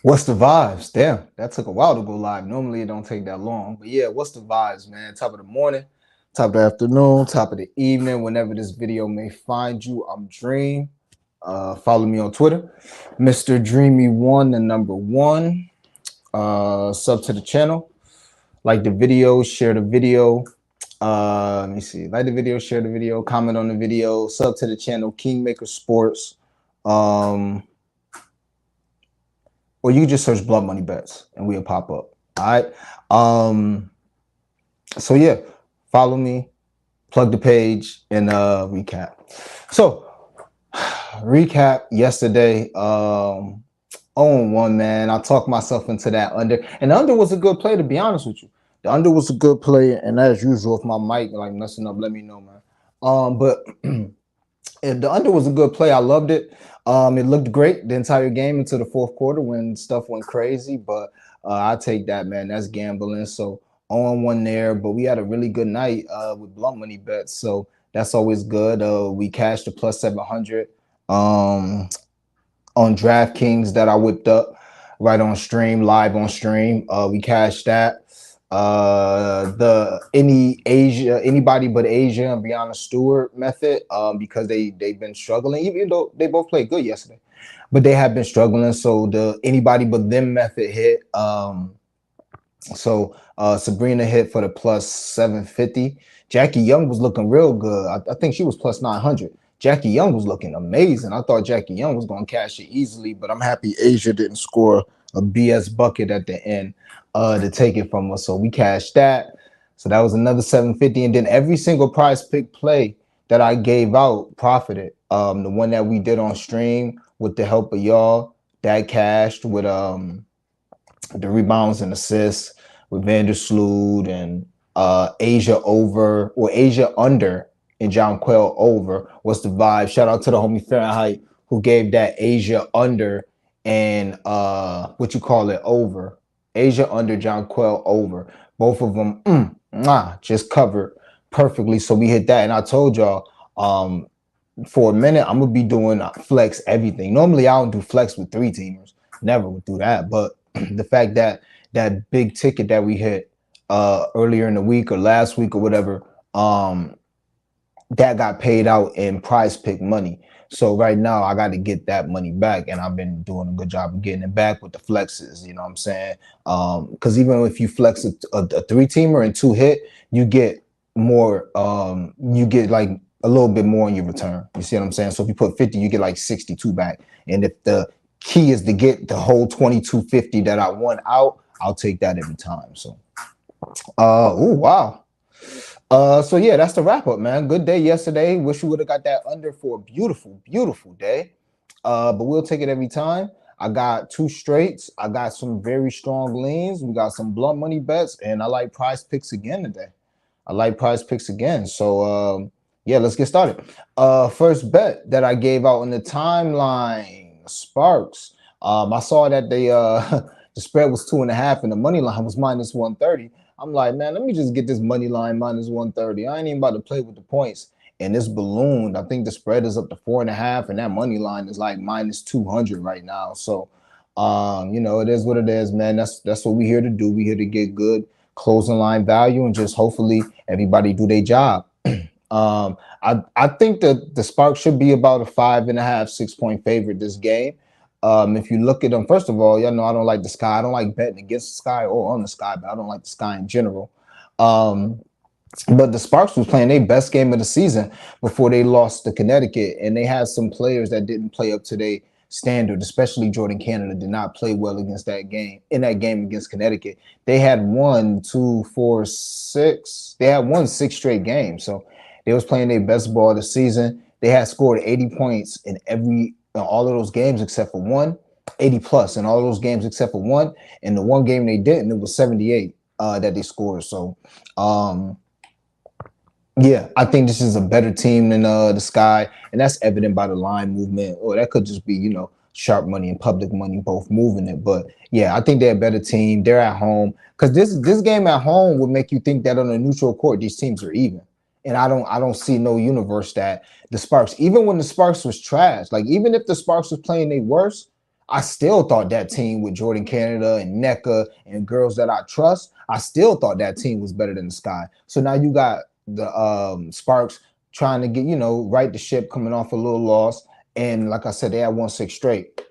What's the vibes? Damn, that took a while to go live. Normally it don't take that long. But yeah, what's the vibes, man? Top of the morning, top of the afternoon, top of the evening, whenever this video may find you. I'm Dream. Follow me on Twitter, Mr. Dreamy1, the number one. Sub to the channel. Like the video, share the video. Let me see. Like the video, share the video, comment on the video, sub to the channel, Kingmaker Sports. Or you can just search Blood Money Bets and we'll pop up. All right. So yeah, follow me, plug the page, and recap. So recap yesterday. 0-1, man. I talked myself into that under, and the under was a good play, to be honest with you. The under was a good play, and as usual, if my mic like messing up, let me know, man. But the under was a good play. I loved it. It looked great the entire game into the fourth quarter when stuff went crazy. But I take that, man. That's gambling. So 0-1 there. But we had a really good night with blunt money bets. So that's always good. We cashed the plus 700 on DraftKings that I whipped up right on stream, live on stream. We cashed that. Anybody but Asia and Brianna Stewart method, because they've been struggling, even though they both played good yesterday, but they have been struggling. So the anybody but them method hit. So Sabrina hit for the plus 750. Jackie Young was looking real good. I think she was plus 900. Jackie Young was looking amazing. I thought Jackie Young was going to cash it easily, but I'm happy Asia didn't score a BS bucket at the end to take it from us. So we cashed that. So that was another 750. And then every single prize pick play that I gave out profited. The one that we did on stream with the help of y'all, that cashed with the rebounds and assists with Vandersloot and Asia over, or Asia under, and John Quell over. What's the vibe? Shout out to the homie Fahrenheit who gave that Asia under and what you call it over. Asia under, John Quell over. Both of them just covered perfectly. So we hit that. And I told y'all for a minute, I'm gonna be doing flex everything. Normally I don't do flex with three teamers. Never would do that. But the fact that that big ticket that we hit earlier in the week or last week or whatever, that got paid out in prize pick money. So right now I got to get that money back, and I've been doing a good job of getting it back with the flexes. You know what I'm saying? Because even if you flex a three-teamer and two hit, you get more. You get like a little bit more in your return. You see what I'm saying? So if you put 50, you get like 62 back. And if the key is to get the whole 2250 that I won out, I'll take that every time. So, oh wow. So yeah, that's the wrap up, man. Good day yesterday. Wish we would have got that under for a beautiful, beautiful day. But we'll take it every time. I got two straights. I got some very strong leans. We got some blunt money bets, and I like prize picks again today. I like prize picks again. So yeah, let's get started. First bet that I gave out on the timeline, Sparks. I saw that they the spread was 2.5 and the money line was minus 130. I'm like, man, let me just get this money line minus 130. I ain't even about to play with the points. And this ballooned. I think the spread is up to 4.5, and that money line is like minus 200 right now. So, you know, it is what it is, man. That's what we're here to do. We're here to get good closing line value and just hopefully everybody do their job. I think that the Sparks should be about a 5.5, 6-point favorite this game. If you look at them, first of all, y'all know I don't like the Sky. I don't like betting against the Sky or on the Sky, but I don't like the Sky in general. But the Sparks was playing their best game of the season before they lost to Connecticut, and they had some players that didn't play up to their standard, especially Jordan Canada did not play well against that game. In that game against Connecticut, they had 1, 2, 4, 6. They had won 6 straight games, so they was playing their best ball of the season. They had scored 80 points in all of those games except for one, 80 plus in all of those games except for one. And the one game they didn't, it was 78 that they scored. So, yeah, I think this is a better team than the Sky, and that's evident by the line movement. Or that could just be, you know, sharp money and public money both moving it. But yeah, I think they're a better team. They're at home, because this game at home would make you think that on a neutral court these teams are even. And I don't see no universe that the Sparks, even when the Sparks was trash, like even if the Sparks was playing their worst, I still thought that team with Jordan Canada and NECA and girls that I trust, I still thought that team was better than the Sky. So now you got the Sparks trying to get, right the ship, coming off a little loss. And like I said, they had 1-6 straight.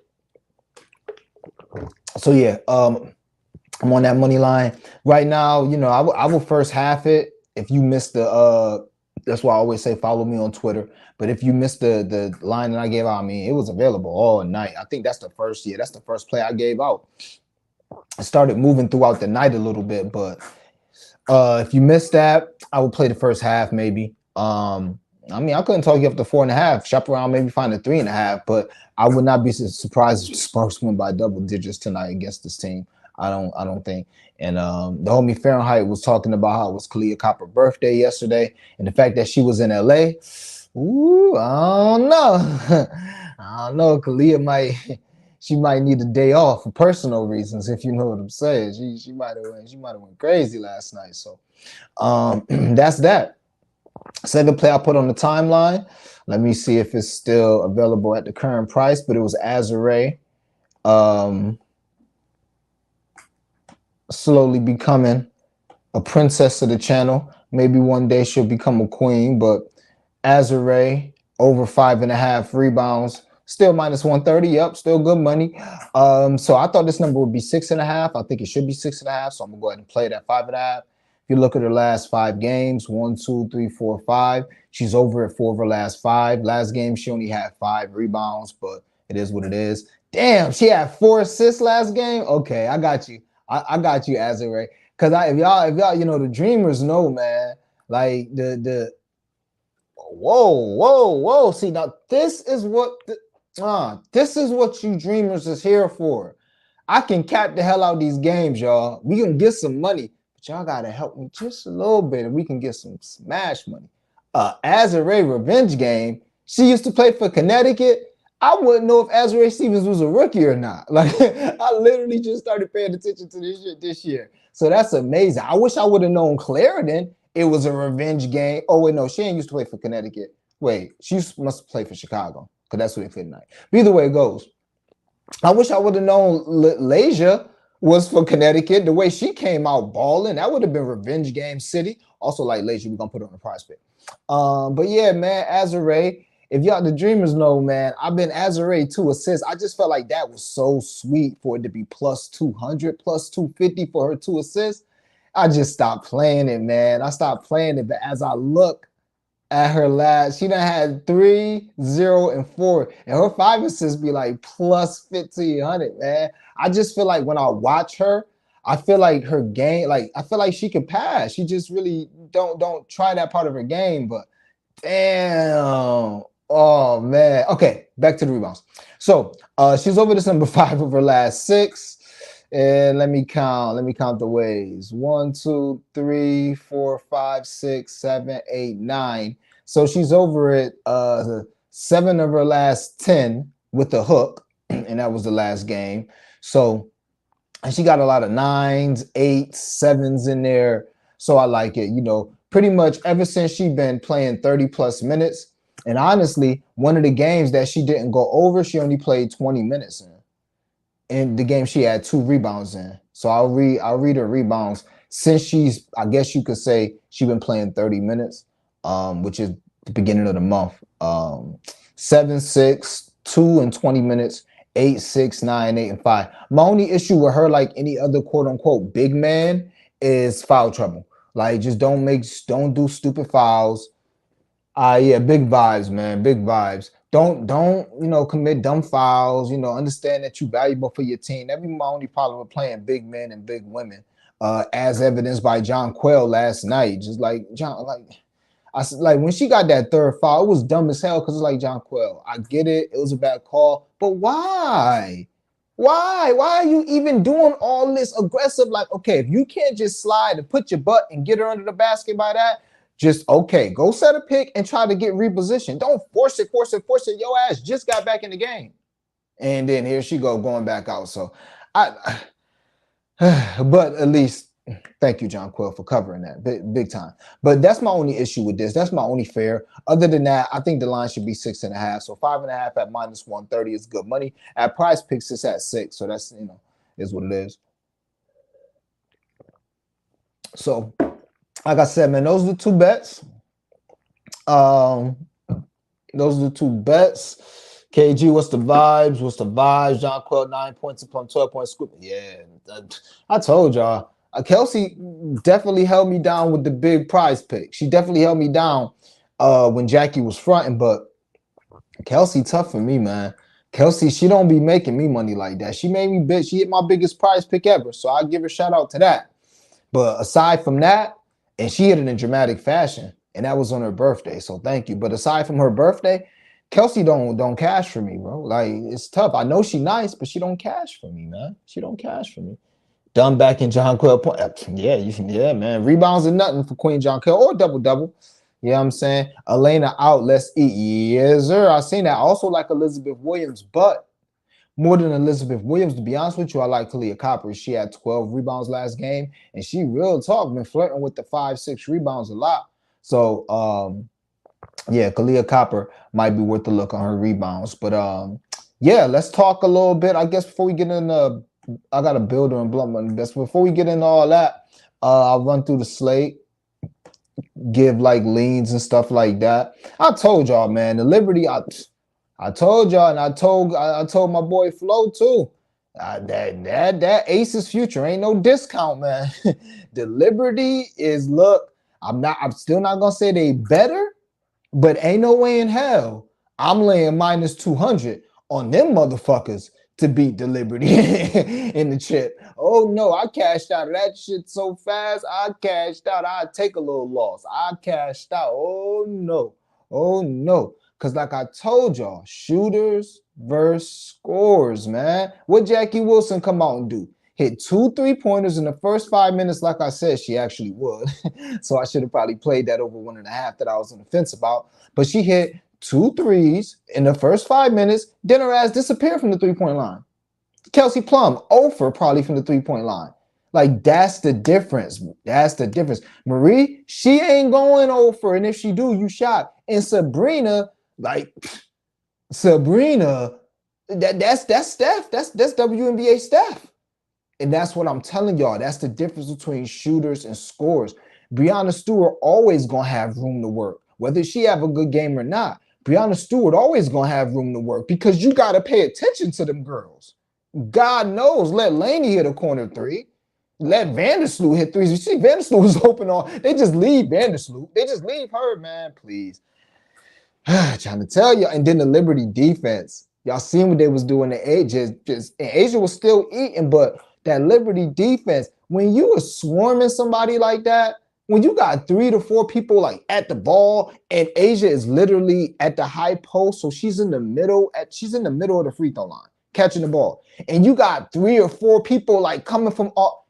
So yeah, I'm on that money line right now. I will first half it. If you missed that's why I always say follow me on Twitter. But if you missed the line that I gave out, I mean, it was available all night. I think that's the first play I gave out. I started moving throughout the night a little bit, but if you missed that, I would play the first half maybe. I mean, I couldn't talk you up to 4.5. Shop around, maybe find a 3.5. But I would not be surprised if the Sparks win by double digits tonight against this team. I don't think. And the homie Fahrenheit was talking about how it was Kalia Copper's birthday yesterday, and the fact that she was in LA. Ooh, I don't know. I don't know. Kalia might need a day off for personal reasons, if you know what I'm saying. She might have went crazy last night. So that's that. Second play I put on the timeline. Let me see if it's still available at the current price, but it was Azure. Slowly becoming a princess of the channel. Maybe one day she'll become a queen, but Azure over 5.5 rebounds, still minus 130. Yep, still good money. So I thought this number would be 6.5. I think it should be 6.5. So I'm gonna go ahead and play that 5.5. If you look at her last 5 games, 1, 2, 3, 4, 5. She's over at 4 of her last 5. Last game she only had 5 rebounds, but it is what it is. Damn, she had 4 assists last game. Okay, I got you. I got you, Azure. Because if y'all, the dreamers know, man. Like whoa. See, now this is what you dreamers is here for. I can cap the hell out these games, y'all. We can get some money, but y'all gotta help me just a little bit, and we can get some smash money. Azure revenge game. She used to play for Connecticut. I wouldn't know if Azure Stevens was a rookie or not. Like, I literally just started paying attention to this shit this year. So that's amazing. I wish I would have known Clarendon it was a revenge game. Oh, wait, no, she ain't used to play for Connecticut. Wait, she must play for Chicago, because that's who they played tonight. But either way it goes. I wish I would have known Lasia was for Connecticut. The way she came out balling, that would have been revenge game city. Also, like Lasia, we're going to put her on the prize pick. But yeah, man, Azure. If y'all the dreamers know, man, I've been Azure 2 assists. I just felt like that was so sweet for it to be plus 200, plus 250 for her 2 assists. I just stopped playing it, man. I stopped playing it, but as I look at her last, she done had 3, 0, and 4, and her 5 assists be like plus 1,500, man. I just feel like when I watch her, I feel like her game, like I feel like she can pass. She just really don't try that part of her game, but damn. Oh man. Okay, back to the rebounds. So she's over this number 5 of her last 6. And let me count the ways. 1, 2, 3, 4, 5, 6, 7, 8, 9. So she's over it 7 of her last 10 with the hook, and that was the last game. So and she got a lot of 9s, 8s, 7s in there. So I like it. Pretty much ever since she been playing 30 plus minutes. And honestly, one of the games that she didn't go over, she only played 20 minutes in. In the game, she had 2 rebounds in. So I'll read her rebounds since she's, I guess you could say, she's been playing 30 minutes, which is the beginning of the month. 7, 6, 2 and 20 minutes, 8, 6, 9, 8, and 5. My only issue with her, like any other quote unquote big man, is foul trouble. Like, just don't do stupid fouls. Yeah, big vibes, man. Big vibes. Don't commit dumb fouls. Understand that you're valuable for your team. That'd be my only problem with playing big men and big women. As evidenced by John Quell last night. Just like John, like when she got that third foul, it was dumb as hell because it's like, John Quell, I get it. It was a bad call, but why? Why are you even doing all this aggressive? Like, okay, if you can't just slide and put your butt and get her under the basket by that, just, okay, go set a pick and try to get repositioned. Don't force it. Your ass just got back in the game. And then here she go going back out. So but at least Thank you, John Quill, for covering that big time. But that's my only issue with this. That's my only fear. Other than that, I think the line should be 6.5. So 5.5 at -130 is good money. At Prize Picks, it's at 6. So that's, is what it is. So, like I said, man, those are the two bets. Those are the two bets. KG, what's the vibes? What's the vibes? John Quill, 9 points upon 12 points. Yeah, I told y'all. Kelsey definitely held me down with the big Prize Pick. She definitely held me down when Jackie was fronting, but Kelsey tough for me, man. Kelsey, she don't be making me money like that. She made me big. She hit my biggest Prize Pick ever, so I give her a shout out to that. But aside from that, and she hit it in dramatic fashion, and that was on her birthday, so thank you. But aside from her birthday, Kelsey don't cash for me, bro. Like, it's tough. I know she nice, but she don't cash for me, man. She don't cash for me. Done back in John Quill point. Yeah, man. Rebounds are nothing for Queen John Quill or double. You know what I'm saying? Elena out. Let's eat. Yes, sir. I seen that. Also like Elizabeth Williams, but more than Elizabeth Williams, to be honest with you, I like Kalia Copper. She had 12 rebounds last game, and she real talk been flirting with the 5-6 rebounds a lot. So yeah, Kalia Copper might be worth a look on her rebounds. But yeah, let's talk a little bit. I guess before we get in I got a builder and blunt best. Before we get into all that, I'll run through the slate, give like leans and stuff like that. I told y'all, man, the Liberty. I told y'all, and I told my boy Flo too. That Ace's future ain't no discount, man. The Liberty is I'm still not gonna say they better, but ain't no way in hell I'm laying -200 on them motherfuckers to beat the Liberty in the chip. Oh no, I cashed out of that shit so fast. I cashed out. I'd take a little loss. I cashed out. Oh no. Because like I told y'all, shooters versus scores, man. What Jackie Wilson come out and do? Hit 2 3-pointers in the first 5 minutes, like I said, she actually would. So I should have probably played that over 1.5 that I was on the fence about. But she hit 2 threes in the first 5 minutes, then her ass disappeared from the 3-point line. Kelsey Plum, over probably from the 3-point line. Like, that's the difference. That's the difference. Marie, she ain't going over, and if she do, you shot. And Sabrina, that's Steph. That's WNBA Steph. And that's what I'm telling y'all. That's the difference between shooters and scorers. Breanna Stewart always gonna have room to work, whether she have a good game or not. Breanna Stewart always gonna have room to work because you gotta pay attention to them girls. God knows, let Laney hit a corner three. Let Vandersloot hit threes. You see, Vandersloot was open on. They just leave Vandersloot. They just leave her, man. Please. Trying to tell you. And then the Liberty defense. Y'all seen what they was doing to Asia. And Asia was still eating, but that Liberty defense, when you are swarming somebody like that, when you got 3 to 4 people like at the ball, and Asia is literally at the high post, so she's in the middle of the free throw line, catching the ball. And you got 3 or 4 people like coming from all.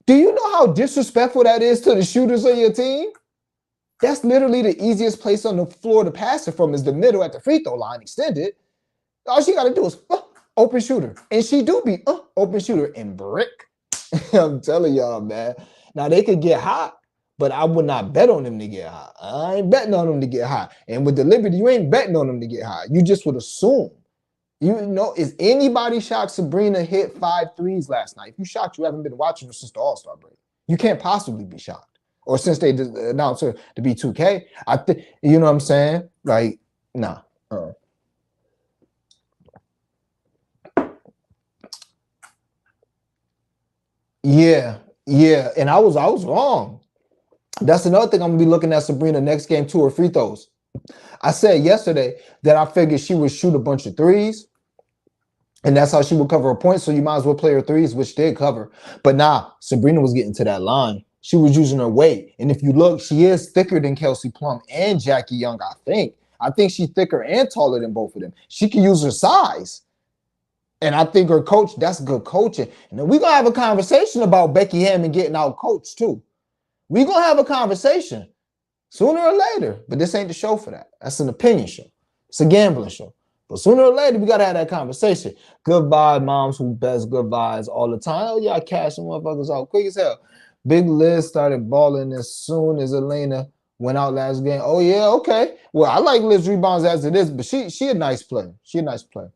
Do you know how disrespectful that is to the shooters of your team? That's literally the easiest place on the floor to pass it from is the middle at the free throw line extended. All she got to do is open shooter. And she do be open shooter and brick. I'm telling y'all, man. Now, they could get hot, but I would not bet on them to get hot. I ain't betting on them to get hot. And with the Liberty, you ain't betting on them to get hot. You just would assume. You know, is anybody shocked Sabrina hit 5 threes last night? If you shocked, you haven't been watching her since the All-Star break. You can't possibly be shocked. Or since they announced her to be 2K. I think, you know what I'm saying? Like, nah. Yeah. And I was wrong. That's another thing I'm gonna be looking at Sabrina next game to her free throws. I said yesterday that I figured she would shoot a bunch of threes, and that's how she would cover her points. So you might as well play her threes, which did cover. But nah, Sabrina was getting to that line. She was using her weight. And if you look, she is thicker than Kelsey Plum and Jackie Young, I think. I think she's thicker and taller than both of them. She can use her size. And I think her coach, that's good coaching. And then we're going to have a conversation about Becky Hammond getting out coached too. We're going to have a conversation sooner or later. But this ain't the show for that. That's an opinion show. It's a gambling show. But sooner or later, we got to have that conversation. Good vibe, moms who best good vibes all the time. Oh, y'all cashing motherfuckers out quick as hell. Big Liz started balling as soon as Elena went out last game. Oh yeah, okay. Well, I like Liz rebounds as it is, but she a nice player. She a nice player.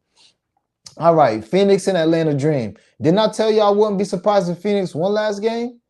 All right, Phoenix and Atlanta Dream. Didn't I tell you I wouldn't be surprised if Phoenix won last game?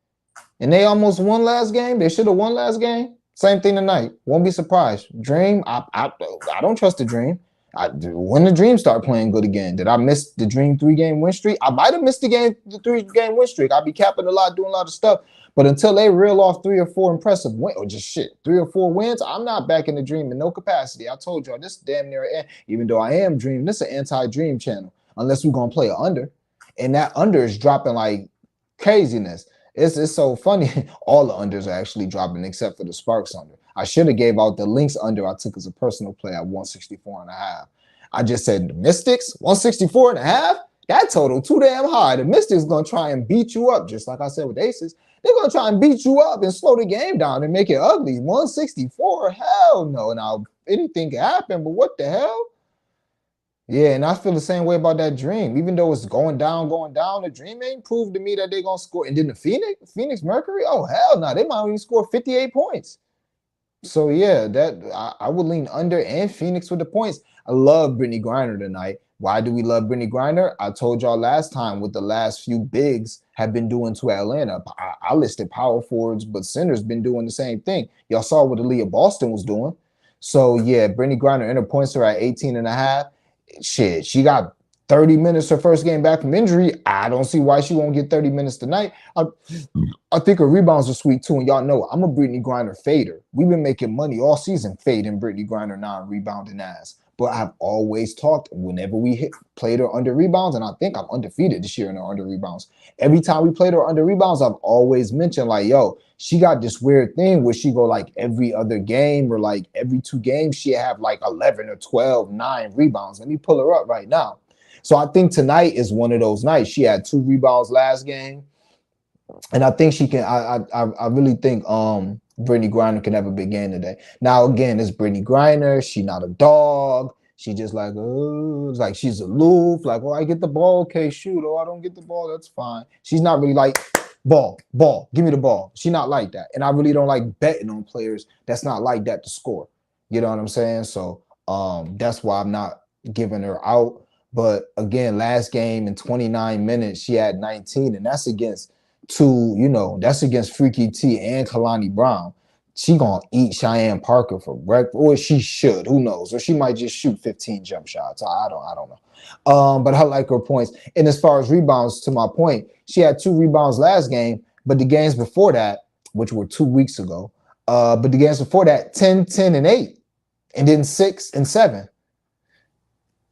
And they almost won last game. They should have won last game. Same thing tonight. Won't be surprised. Dream, I don't trust the Dream. When the Dream start playing good again, did I miss the Dream 3-game win streak? I might have missed the 3-game win streak. I'll be capping a lot, doing a lot of stuff. But until they reel off 3 or 4 impressive wins, or just 3 or 4 wins, I'm not backing the Dream in no capacity. I told y'all this damn near, even though I am Dream, this is an anti-Dream channel, unless we're gonna play an under, and that under is dropping like craziness. It's so funny. All the unders are actually dropping except for the Sparks under. I should have gave out the Lynx under I took as a personal play at 164.5. I just said the Mystics 164.5. That total too damn high. The Mystics gonna try and beat you up, just like I said with Aces. They're gonna try and beat you up and slow the game down and make it ugly. 164, hell no. Now anything can happen, but what the hell? Yeah, and I feel the same way about that Dream. Even though it's going down, the Dream ain't proved to me that they're gonna score. And then the Phoenix Mercury, oh hell no, they might even score 58 points. So yeah, that I would lean under and Phoenix with the points. I love Brittany Griner tonight. Why do we love Brittany Griner? I told y'all last time what the last few bigs have been doing to Atlanta. I listed power forwards, but centers been doing the same thing. Y'all saw what Aaliyah Boston was doing. So yeah, Brittany Griner and her points are at 18.5. Shit, she got 30 minutes her first game back from injury. I don't see why she won't get 30 minutes tonight. I think her rebounds are sweet too. And y'all know I'm a Brittany Griner fader. We've been making money all season fading Brittany Griner non-rebounding ass. But I've always talked whenever we played her under rebounds, and I think I'm undefeated this year in her under rebounds. Every time we played her under rebounds, I've always mentioned like, yo, she got this weird thing where she go like every other game or like every 2 games, she have like 11 or 12, 9 rebounds. Let me pull her up right now. So I think tonight is one of those nights. She had 2 rebounds last game. And I think she can, I really think Brittany Griner can have a big game today. Now, again, it's Brittany Griner. She not a dog. She just like, oh, it's like she's aloof. Like, oh, I get the ball. Okay, shoot. Oh, I don't get the ball. That's fine. She's not really like, ball, give me the ball. She's not like that. And I really don't like betting on players that's not like that to score. You know what I'm saying? So that's why I'm not giving her out. But again, last game in 29 minutes, she had 19, and that's against that's against Freaky T and Kalani Brown. She gonna eat Cheyenne Parker for breakfast, or she should. Who knows? Or she might just shoot 15 jump shots. I don't know. But I like her points. And as far as rebounds, to my point, she had 2 rebounds last game, but the games before that, which were 2 weeks ago, but the games before that, 10, 10, and 8, and then 6 and 7,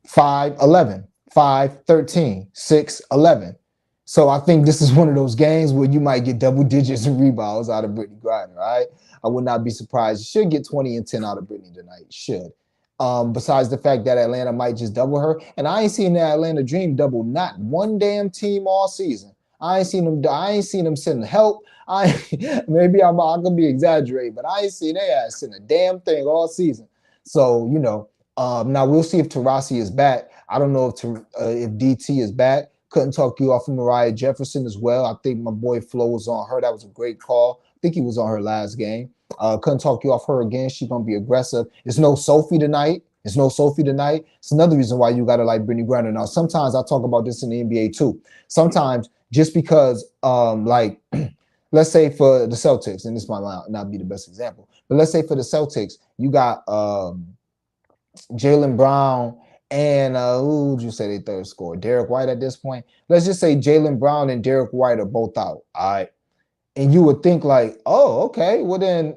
5, 11, 5, 13, 6, 11. So I think this is one of those games where you might get double digits in rebounds out of Brittany Griner, right? I would not be surprised. You should get 20 and 10 out of Brittany tonight. Should. Besides the fact that Atlanta might just double her. And I ain't seen the Atlanta Dream double not one damn team all season. I ain't seen them send help. Maybe I could be exaggerating, but I ain't seen their ass send a damn thing all season. So, now we'll see if Taurasi is back. I don't know if DT is back. Couldn't talk you off of Mariah Jefferson as well. I think my boy Flo was on her. That was a great call. I think he was on her last game. Couldn't talk you off her again. She's going to be aggressive. It's no Sophie tonight. It's another reason why you got to like Brittany Griner. Now, sometimes I talk about this in the NBA too. Sometimes just because, let's say for the Celtics, and this might not be the best example, but let's say for the Celtics, you got Jaylen Brown and who would you say they third scorer? Derek White at this point. Let's just say Jaylen Brown and Derek White are both out. All right. And you would think like, oh, okay. Well, then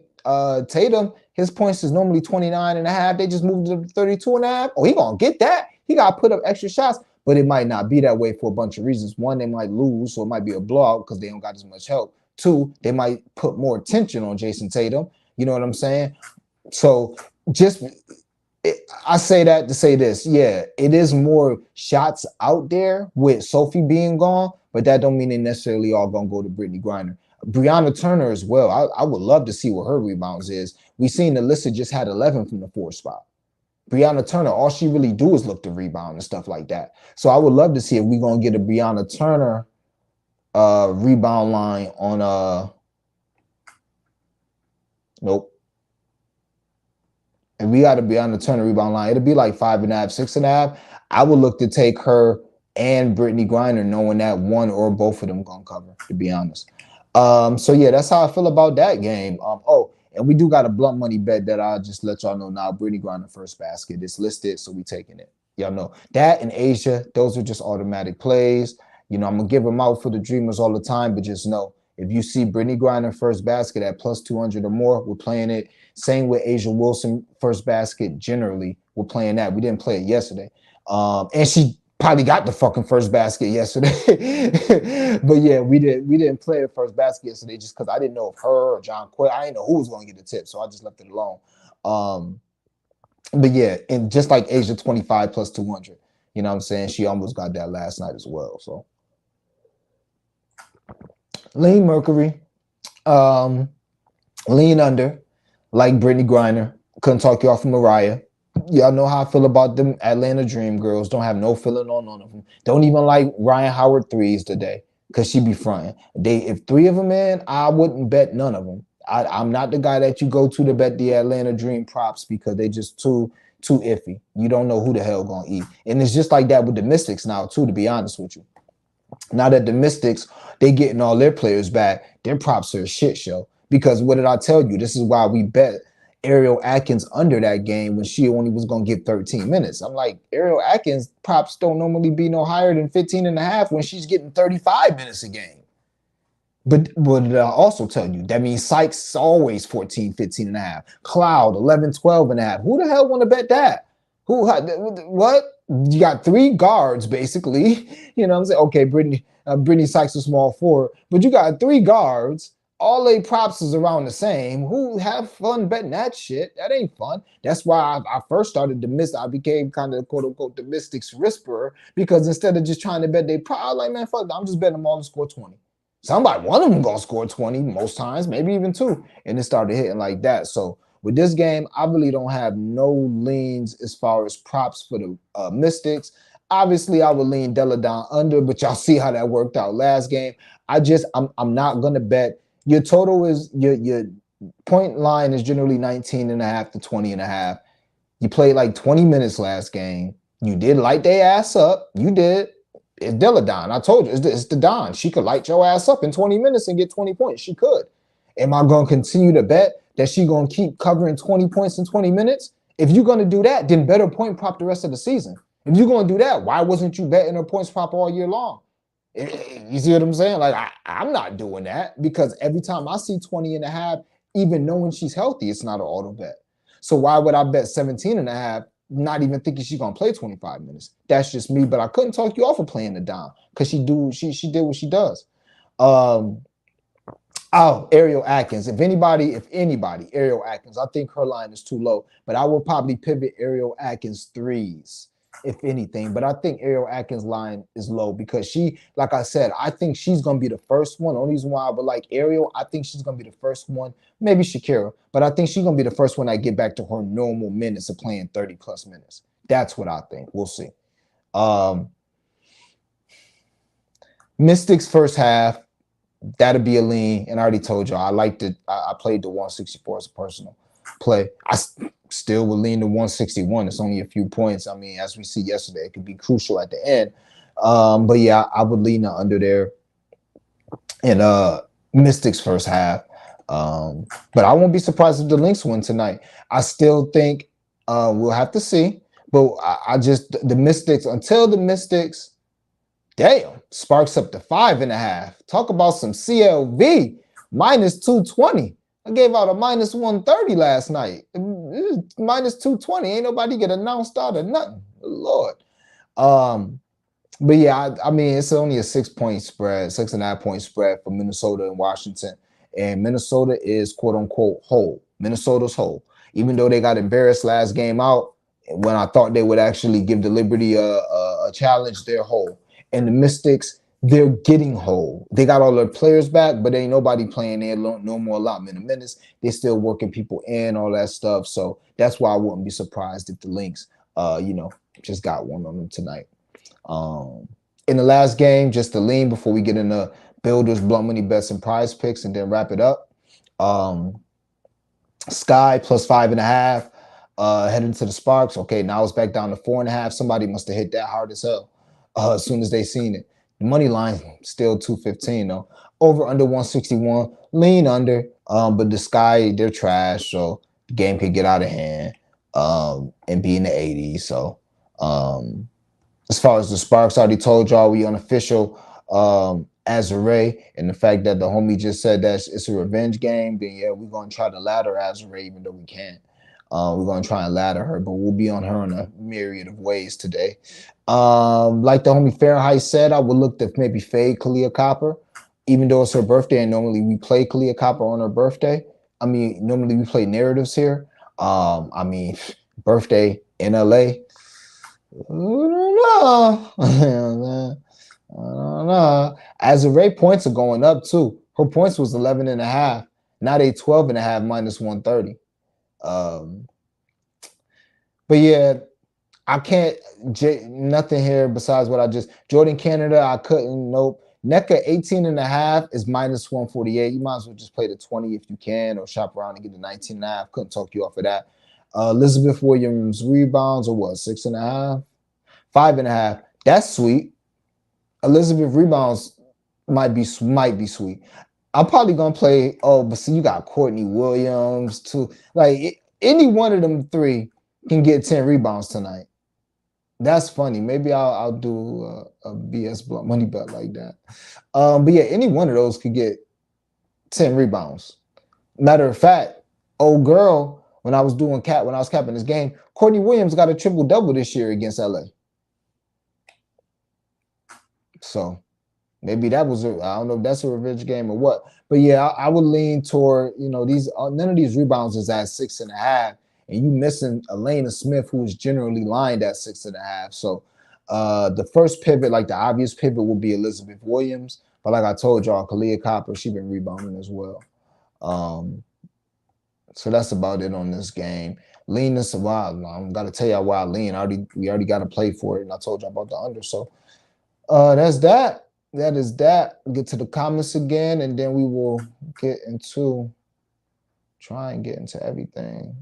Tatum, his points is normally 29.5. They just moved to 32.5. Oh, he gonna get that. He gotta put up extra shots, but it might not be that way for a bunch of reasons. One, they might lose, so it might be a blowout because they don't got as much help. 2, they might put more attention on Jason Tatum. You know what I'm saying? So I say that to say this. Yeah, it is more shots out there with Sophie being gone, but that don't mean they necessarily all gonna go to Brittany Griner. Brianna Turner as well. I would love to see what her rebounds is. We seen Alyssa just had 11 from the 4 spot. Brianna Turner, all she really do is look to rebound and stuff like that. So I would love to see if we're gonna get a Brianna Turner rebound line on Nope. And we got to be on the turn and rebound line. It'll be like 5.5, 6.5. I would look to take her and Brittany Griner, knowing that one or both of them gonna cover, to be honest. So yeah, that's how I feel about that game. And we do got a blunt money bet that I'll just let y'all know now. Brittany Griner first basket. It's listed, so we taking it. Y'all know that in Asia, those are just automatic plays. You know, I'm gonna give them out for the dreamers all the time, but just know if you see Brittany Griner first basket at plus 200 or more, we're playing it. Same with Asia Wilson first basket. Generally, we're playing that. We didn't play it yesterday, and she probably got the fucking first basket yesterday. But yeah, we didn't play the first basket yesterday just because I didn't know if her or John Quay. I didn't know who was going to get the tip, so I just left it alone. But yeah, and just like Asia 25 plus 200, you know what I'm saying? She almost got that last night as well. So lean Mercury, lean under, like Brittany Griner. Couldn't talk you off of Mariah. Y'all know how I feel about them Atlanta Dream girls. Don't have no feeling on none of them. Don't even like Ryan Howard threes today because she be fronting. If three of them in, I wouldn't bet none of them. I'm not the guy that you go to bet the Atlanta Dream props because they just too iffy. You don't know who the hell gonna eat. And it's just like that with the Mystics now too, to be honest with you. Now that the Mystics, they getting all their players back, their props are a shit show. Because what did I tell you? This is why we bet Ariel Atkins under that game when she only was going to get 13 minutes. I'm like, Ariel Atkins props don't normally be no higher than 15 and a half when she's getting 35 minutes a game. But what did I also tell you? That means Sykes is always 14, 15 and a half. Cloud, 11, 12 and a half. Who the hell want to bet that? What? You got three guards, basically. You know what I'm saying? Okay, Brittany Sykes is small forward, but you got three guards. All they props is around the same. Who have fun betting that shit? That ain't fun. That's why I first started the Mystics. I became kind of quote unquote the Mystics whisperer because instead of just trying to bet they prop, I was like, man, fuck, I'm just betting them all to score 20. Somebody, one of them gonna score 20 most times, maybe even two. And it started hitting like that. So with this game, I really don't have no leans as far as props for the Mystics. Obviously, I would lean Deladon under, but y'all see how that worked out last game. I'm not gonna bet. Your total is your point line is generally 19 and a half to 20 and a half. You played like 20 minutes last game. You did light their ass up. You did. It's Deladon. I told you, it's the Don. She could light your ass up in 20 minutes and get 20 points. She could. Am I going to continue to bet that she going to keep covering 20 points in 20 minutes? If you're going to do that, then better point prop the rest of the season. If you're going to do that, why wasn't you betting her points prop all year long? You see what I'm saying? Like, I'm not doing that because every time I see 20 and a half, even knowing she's healthy, it's not an auto bet. So why would I bet 17 and a half, not even thinking she's going to play 25 minutes? That's just me, but I couldn't talk you off of playing the dime because she did what she does. Ariel Atkins. If anybody, Ariel Atkins. I think her line is too low, but I will probably pivot Ariel Atkins threes, if anything. But I think Ariel Atkins' line is low because she, like I said, I think she's going to be the first one. Only reason why I would like Ariel, I think she's going to be the first one. Maybe Shakira, but I think she's going to be the first one that get back to her normal minutes of playing 30 plus minutes. That's what I think. We'll see. Mystics first half. That'll be a lean. And I already told y'all, I played the 164 as a personal play. I still would lean to 161. It's only a few points. I mean, as we see yesterday, it could be crucial at the end. But yeah, I would lean under there. And Mystics first half. But I won't be surprised if the Lynx win tonight. I still think we'll have to see. But the Mystics, until the Mystics, damn, sparks up to 5.5. Talk about some CLV, minus 220. I gave out a minus 130 last night. Minus 220. Ain't nobody get announced out or nothing. Lord. But yeah, I mean, it's only a 6-point spread, 6.5-point spread for Minnesota and Washington. And Minnesota is quote unquote whole. Minnesota's whole. Even though they got embarrassed last game out, when I thought they would actually give the Liberty a challenge, they're whole. And the Mystics, they're getting whole. They got all their players back, but ain't nobody playing there. No more allotment of minutes. They're still working people in, all that stuff. So that's why I wouldn't be surprised if the Lynx, just got one on them tonight. In the last game, just to lean before we get into Builders, blunt money bets, and prize picks, and then wrap it up. Sky plus 5.5. Heading to the Sparks. Okay, now it's back down to 4.5. Somebody must have hit that hard as hell as soon as they seen it. The money line still 215 though. Over under 161. Lean under. But the Sky, they're trash, so the game could get out of hand and be in the 80s. So as far as the Sparks, I already told y'all we unofficial Azure, and the fact that the homie just said that it's a revenge game, then yeah, we're gonna try to ladder Azure even though we can't. We're gonna try and ladder her, but we'll be on her in a myriad of ways today. Like the homie Fahrenheit said, I would look to maybe fade Kalia Copper, even though it's her birthday, and normally we play Kalia Copper on her birthday. I mean, normally we play narratives here. I mean, birthday in LA. I don't know. I don't know. Azure points are going up too. Her points was 11.5. Now they 12.5 minus 130. But yeah, I can't nothing here besides what I just Jordan Canada. I couldn't. Nope. NECA 18.5 is minus 148. You might as well just play the 20 if you can, or shop around and get the 19.5. Couldn't talk you off of that. Elizabeth Williams rebounds or what? 6.5, 5.5. That's sweet. Elizabeth rebounds might be sweet. I'm probably gonna play. Oh, but see, you got Courtney Williams too. Like any one of them three can get 10 rebounds tonight. That's funny. Maybe I'll do a BS blunt money bet like that. But yeah, any one of those could get 10 rebounds. Matter of fact, old girl, when I was capping this game, Courtney Williams got a triple double this year against LA. So maybe that was I don't know if that's a revenge game or what. But yeah, I would lean toward, these none of these rebounds is at 6.5. And you missing Elena Smith, who is generally lined at 6.5. So the first pivot, like the obvious pivot, will be Elizabeth Williams. But like I told y'all, Kalia Copper, she's been rebounding as well. So that's about it on this game. Leanness, I'm gotta tell y'all why I lean. We already got to play for it, and I told y'all about the under. So that's that. That is that. Get to the comments again, and then we will try and get into everything.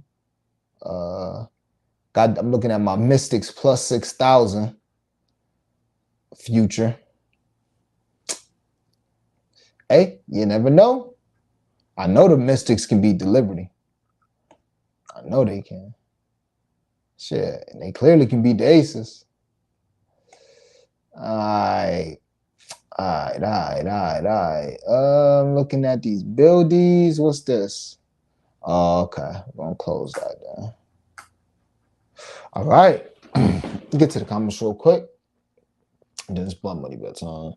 I'm looking at my Mystics plus 6,000 future. Hey, you never know. I know the Mystics can beat the Liberty. I know they can. Shit, and they clearly can beat the Aces. All right. I'm looking at these buildies. What's this? Oh, okay. We're gonna close that down. All right. Get to the comments real quick. Then it's blunt money bet time.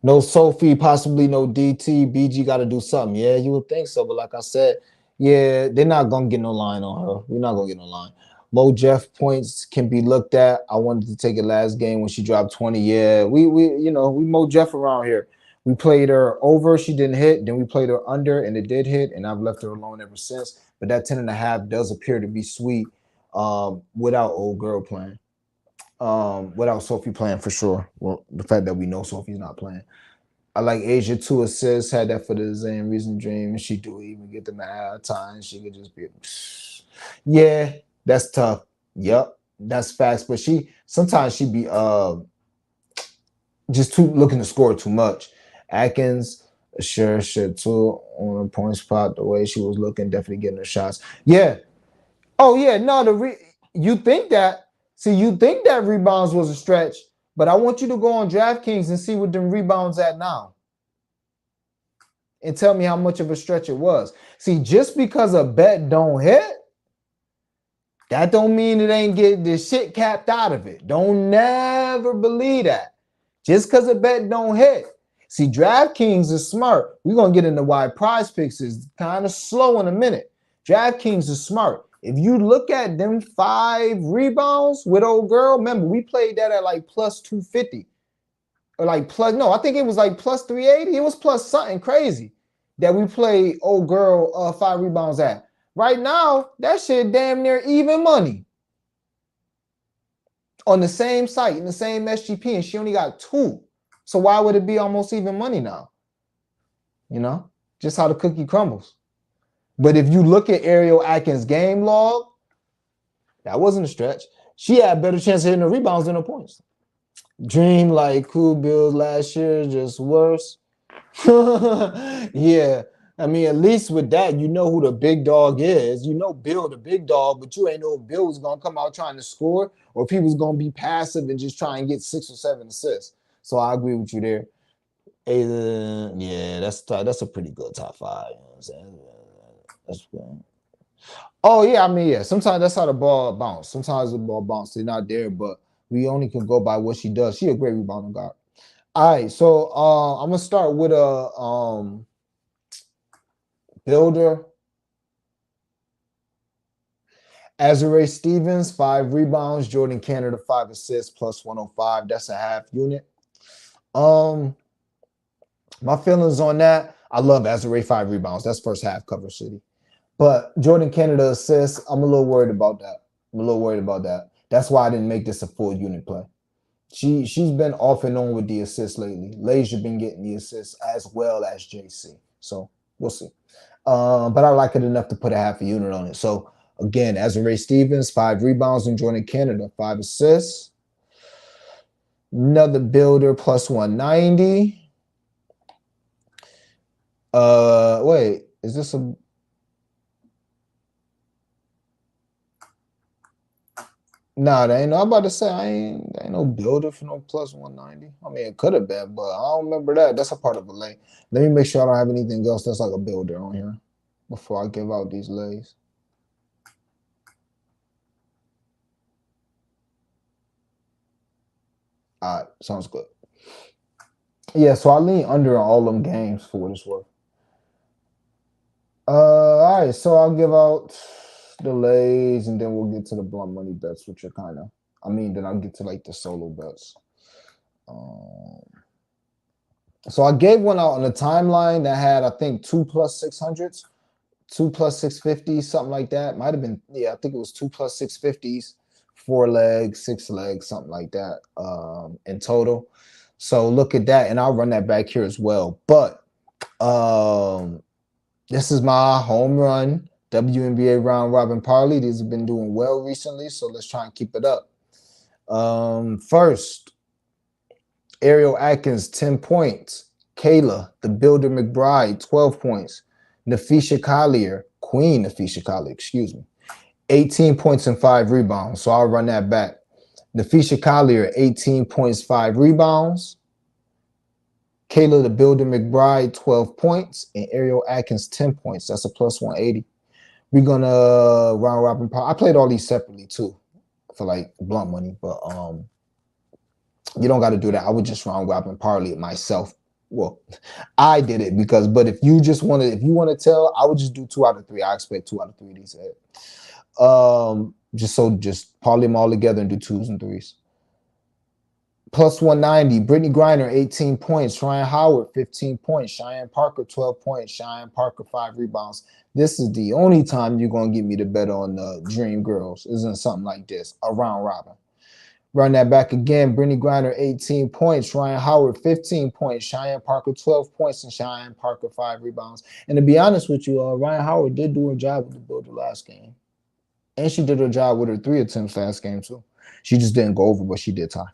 No Sophie, possibly no DT. BG got to do something. Yeah, you would think so. But like I said, yeah, they're not going to get no line on her. We're not going to get no line. Mo Jeff points can be looked at. I wanted to take it last game when she dropped 20. Yeah, we Mo Jeff around here. We played her over. She didn't hit. Then we played her under, and it did hit. And I've left her alone ever since. But that 10.5 does appear to be sweet without old girl playing. Without Sophie playing for sure. Well, the fact that we know Sophie's not playing. I like Asia 2 assists, had that for the same reason dream. She do even get them at times. She could just be, yeah, that's tough. Yep, that's facts. But sometimes she be just looking to score too much. Atkins, sure too on a point spot. The way she was looking, definitely getting her shots. Yeah. Oh yeah, no, you think that rebounds was a stretch, but I want you to go on DraftKings and see what them rebounds at now. And tell me how much of a stretch it was. See, just because a bet don't hit, that don't mean it ain't get the shit capped out of it. Don't never believe that. Just because a bet don't hit. See, DraftKings is smart. We're going to get into why Prize Picks is kind of slow in a minute. DraftKings is smart. If you look at them 5 rebounds with old girl, remember, we played that at like plus 250. Or like I think it was like plus 380. It was plus something crazy that we played old girl 5 rebounds at. Right now, that shit damn near even money. On the same site, in the same SGP, and she only got 2. So why would it be almost even money now? Just how the cookie crumbles. But if you look at Ariel Atkins' game log, that wasn't a stretch. She had better chance of hitting the rebounds than the points. Dream like Cool Bills last year, just worse. Yeah. I mean, at least with that, you know who the big dog is. You know Bill, the big dog, but you ain't know if Bill was going to come out trying to score or if he was going to be passive and just try and get 6 or 7 assists. So I agree with you there. Yeah, that's a pretty good top 5. You know what I'm saying? That's good. Oh, yeah, I mean, yeah. Sometimes that's how the ball bounce. Sometimes the ball bounce. They're not there, but we only can go by what she does. She a great rebounding guard. All right, so I'm gonna start with a builder. Azure Stevens, 5 rebounds. Jordan Canada, 5 assists, plus 105. That's a half unit. My feelings on that, I love Azure 5 rebounds. That's first half cover city. But Jordan Canada assists, I'm a little worried about that. That's why I didn't make this a full unit play. She's been off and on with the assists lately. Lasia been getting the assists as well as JC. So we'll see. But I like it enough to put a half a unit on it. So again, Azure Stevens, 5 rebounds, and Jordan Canada, 5 assists. Another builder, plus 190. Wait, is this a... Nah, that ain't no, I'm about to say, ain't no builder for no plus 190. I mean, it could have been, but I don't remember that. That's a part of a lay. Let me make sure I don't have anything else that's like a builder on here before I give out these lays. All right, sounds good. Yeah, so I lean under on all them games for what it's worth. All right, so I'll give out the lays and then we'll get to the blunt money bets, which are kind of, then I'll get to like the solo bets. So I gave one out on the timeline that had, I think, 2 plus 600s, 2 plus 650s, something like that. Might have been, yeah, I think it was 2 plus 650s, 4 legs, 6 legs, something like that in total. So look at that, and I'll run that back here as well. But this is my home run WNBA round robin parlay. These have been doing well recently, so let's try and keep it up. First, Ariel Atkins, 10 points. Kayla, the Builder McBride, 12 points. Nafisha Collier, Queen Nafisha Collier, 18 points and 5 rebounds. So I'll run that back. Nafisha Collier, 18 points, 5 rebounds. Kayla, the Builder McBride, 12 points. And Ariel Atkins, 10 points. That's a plus 180. We're going to round robin. I played all these separately too for like blunt money, but you don't got to do that. I would just round robin parlay it myself. Well, I did it but if you want to tell, I would just do 2 out of 3. I expect 2 out of 3 these days. Just parlay them all together and do 2s and 3s. Plus 190, Brittany Griner, 18 points. Ryan Howard, 15 points. Cheyenne Parker, 12 points. Cheyenne Parker, 5 rebounds. This is the only time you're going to get me to bet on the Dream Girls. Isn't something like this, a round robin. Run that back again. Brittany Griner, 18 points. Ryan Howard, 15 points. Cheyenne Parker, 12 points. And Cheyenne Parker, 5 rebounds. And to be honest with you, Ryan Howard did do her job with the Builder last game. And she did her job with her 3 attempts last game, too. She just didn't go over, but she did tie.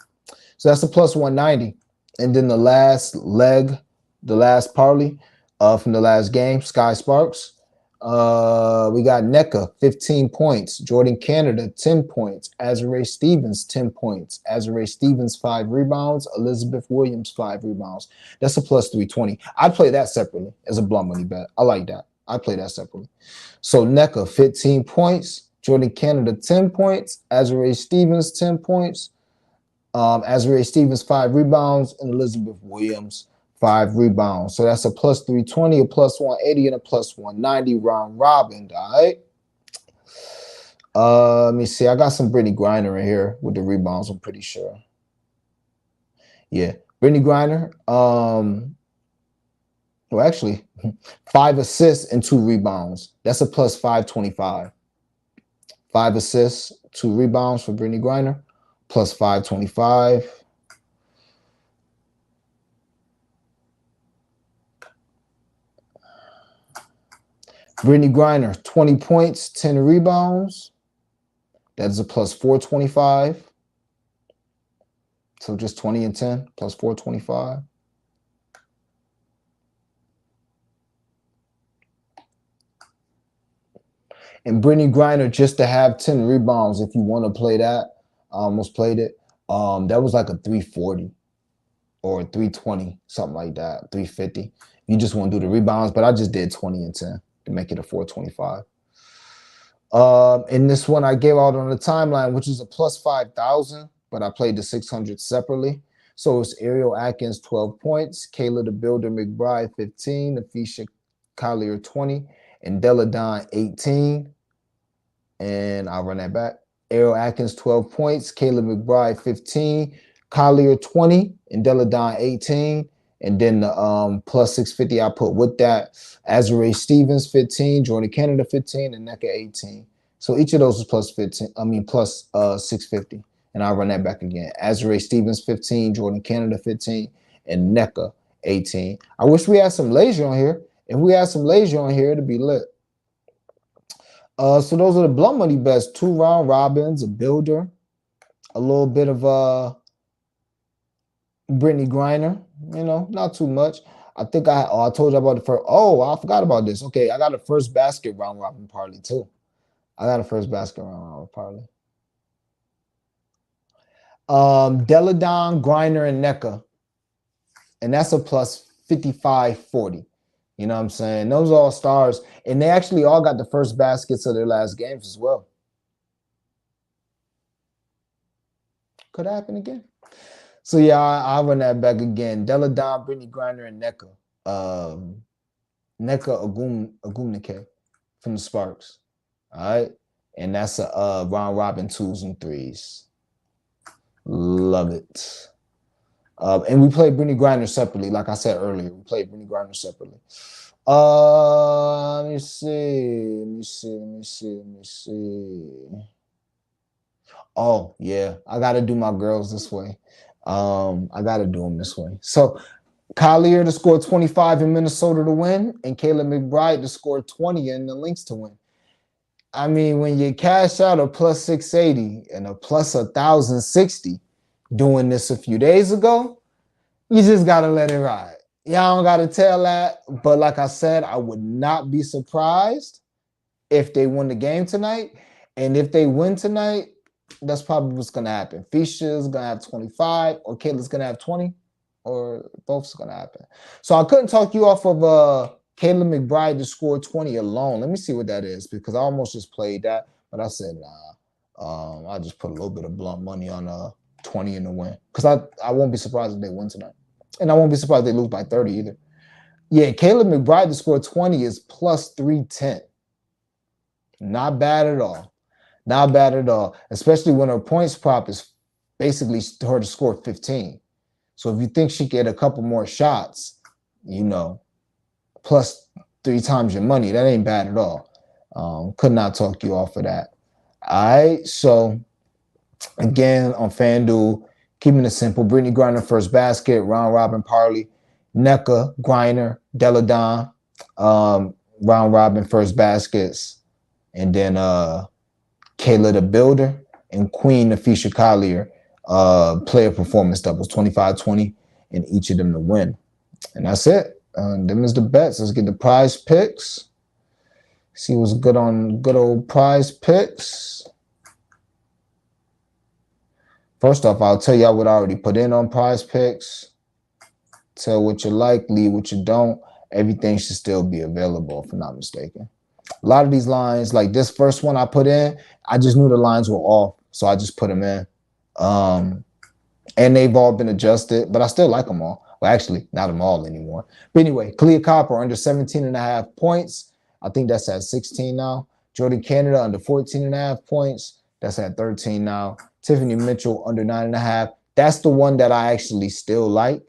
So that's a plus 190. And then the last leg, the last parlay from the last game, Sky Sparks. We got NECA, 15 points. Jordan Canada, 10 points. Azure Stevens, 10 points. Azure Stevens, 5 rebounds. Elizabeth Williams, 5 rebounds. That's a plus 320. I'd play that separately as a blunt money bet. I like that. I'd play that separately. So NECA, 15 points. Jordan Canada, 10 points. Azure Stevens, 10 points. Azure Stevens, 5 rebounds. And Elizabeth Williams, 5 rebounds. So that's a plus 320, a plus 180, and a plus 190 round robin, all right? Let me see. I got some Brittany Griner in here with the rebounds, I'm pretty sure. Yeah. Brittany Griner, well, actually, 5 assists and 2 rebounds. That's a plus 525. 5 assists, 2 rebounds for Brittany Griner, plus 525. Brittany Griner, 20 points, 10 rebounds. That is a plus 425. So just 20 and 10 plus 425. And Brittany Griner just to have 10 rebounds, if you want to play that, I almost played it. That was like a 340 or 320, something like that, 350. You just want to do the rebounds, but I just did 20 and 10 to make it a 425. In this one, I gave out on the timeline, which is a plus 5,000, but I played the 600 separately. So it's Ariel Atkins, 12 points, Kayla the Builder McBride, 15, Afisha Collier, 20, and Deladon, 18. And I'll run that back. Ariel Atkins, 12 points, Kayla McBride, 15, Collier, 20, and Deladon, 18. And then the plus 650 I put with that, Azure Stevens, 15, Jordan Canada, 15, and NECA, 18. So each of those is plus 15, plus 650. And I'll run that back again. Azure Stevens, 15, Jordan Canada, 15, and NECA, 18. I wish we had some Laser on here. If we had some Laser on here, it'd be lit. So those are the blunt money bets. 2 round robins, a builder, a little bit of Brittany Griner, not too much. I think I told you about the first. Oh, I forgot about this. Okay, I got a first basket round robin parlay too. Deladon, Griner, and NECA. And that's a plus 5540. You know what I'm saying? Those are all stars. And they actually all got the first baskets of their last games as well. Could happen again. So yeah, I'll run that back again. Deladon, Brittany Griner, and NECA. NECA Agumnike from the Sparks. All right. And that's a round robin 2s and 3s. Love it. And we played Brittany Griner separately. Like I said earlier, we played Brittany Griner separately. Let me see. Oh, yeah. I got to do my girls this way. I got to do them this way. So Collier to score 25 in Minnesota to win, and Kayla McBride to score 20 in the Lynx to win. I mean, when you cash out a plus 680 and a plus 1,060 doing this a few days ago, you just got to let it ride. Y'all don't got to tell that. But like I said, I would not be surprised if they win the game tonight. And if they win tonight, that's probably what's going to happen. Fisha's going to have 25, or Kayla's going to have 20, or both's going to happen. So I couldn't talk you off of Kayla McBride to score 20 alone. Let me see what that is, because I almost just played that, but I said, nah. I'll just put a little bit of blunt money on 20 in the win, because I won't be surprised if they win tonight. And I won't be surprised if they lose by 30 either. Yeah, Kayla McBride to score 20 is plus 310. Not bad at all. Not bad at all, especially when her points prop is basically her to score 15. So if you think she get a couple more shots, plus 3 times your money, that ain't bad at all. Could not talk you off of that. All right, so again on FanDuel, keeping it simple. Brittany Griner first basket, round robin parlay. NECA, Griner, Deladon, round robin first baskets, and then Kayla the Builder and Queen Afisha Collier player performance doubles, 25-20 in each of them to win. And that's it. Them is the bets. Let's get the prize picks. See what's good on good old prize picks. First off, I'll tell y'all what I already put in on prize picks. Tell what you like, leave what you don't. Everything should still be available, if I'm not mistaken. A lot of these lines, like this first one I put in, I just knew the lines were off, so I just put them in. And they've all been adjusted, but I still like them all. Well, actually, not them all anymore. But anyway, Clea Copper under 17.5 points. I think that's at 16 now. Jordan Canada under 14.5 points. That's at 13 now. Tiffany Mitchell under 9.5. That's the one that I actually still like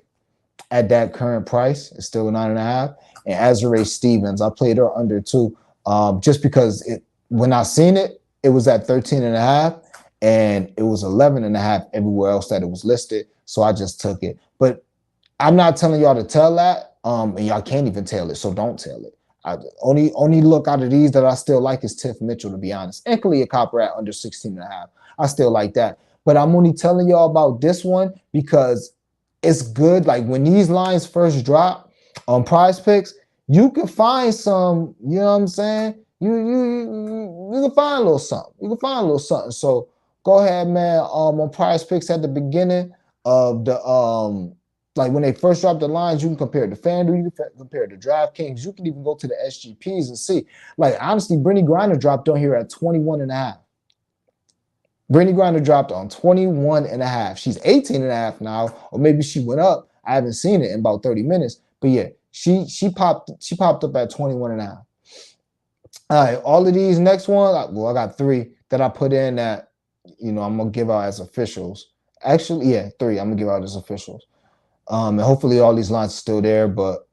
at that current price. It's still 9.5. And Azure Stevens, I played her under 2. Just because when I seen it, it was at 13.5 and it was 11.5 everywhere else that it was listed. So I just took it. But I'm not telling y'all to tell that. And y'all can't even tell it. So don't tell it. Only look out of these that I still like is Tiff Mitchell, to be honest. And Kalia Copper at under 16.5. I still like that. But I'm only telling y'all about this one because it's good. Like when these lines first drop on Prize Picks, you can find some, you know what I'm saying? You can find a little something. You can find a little something. So go ahead, man. On Prize Picks at the beginning of the like when they first drop the lines, you can compare it to FanDuel, you can compare it to DraftKings, you can even go to the SGPs and see. Like honestly, Brittany Griner dropped on here at 21.5. Brittany Griner dropped on 21.5. She's 18.5 now, or maybe she went up. I haven't seen it in about 30 minutes. But yeah, she popped up at 21.5. All right, all of these next one, well, I got 3 that I put in that, you know, I'm gonna give out as officials. Actually, yeah, 3 I'm gonna give out as officials. And hopefully all these lines are still there, but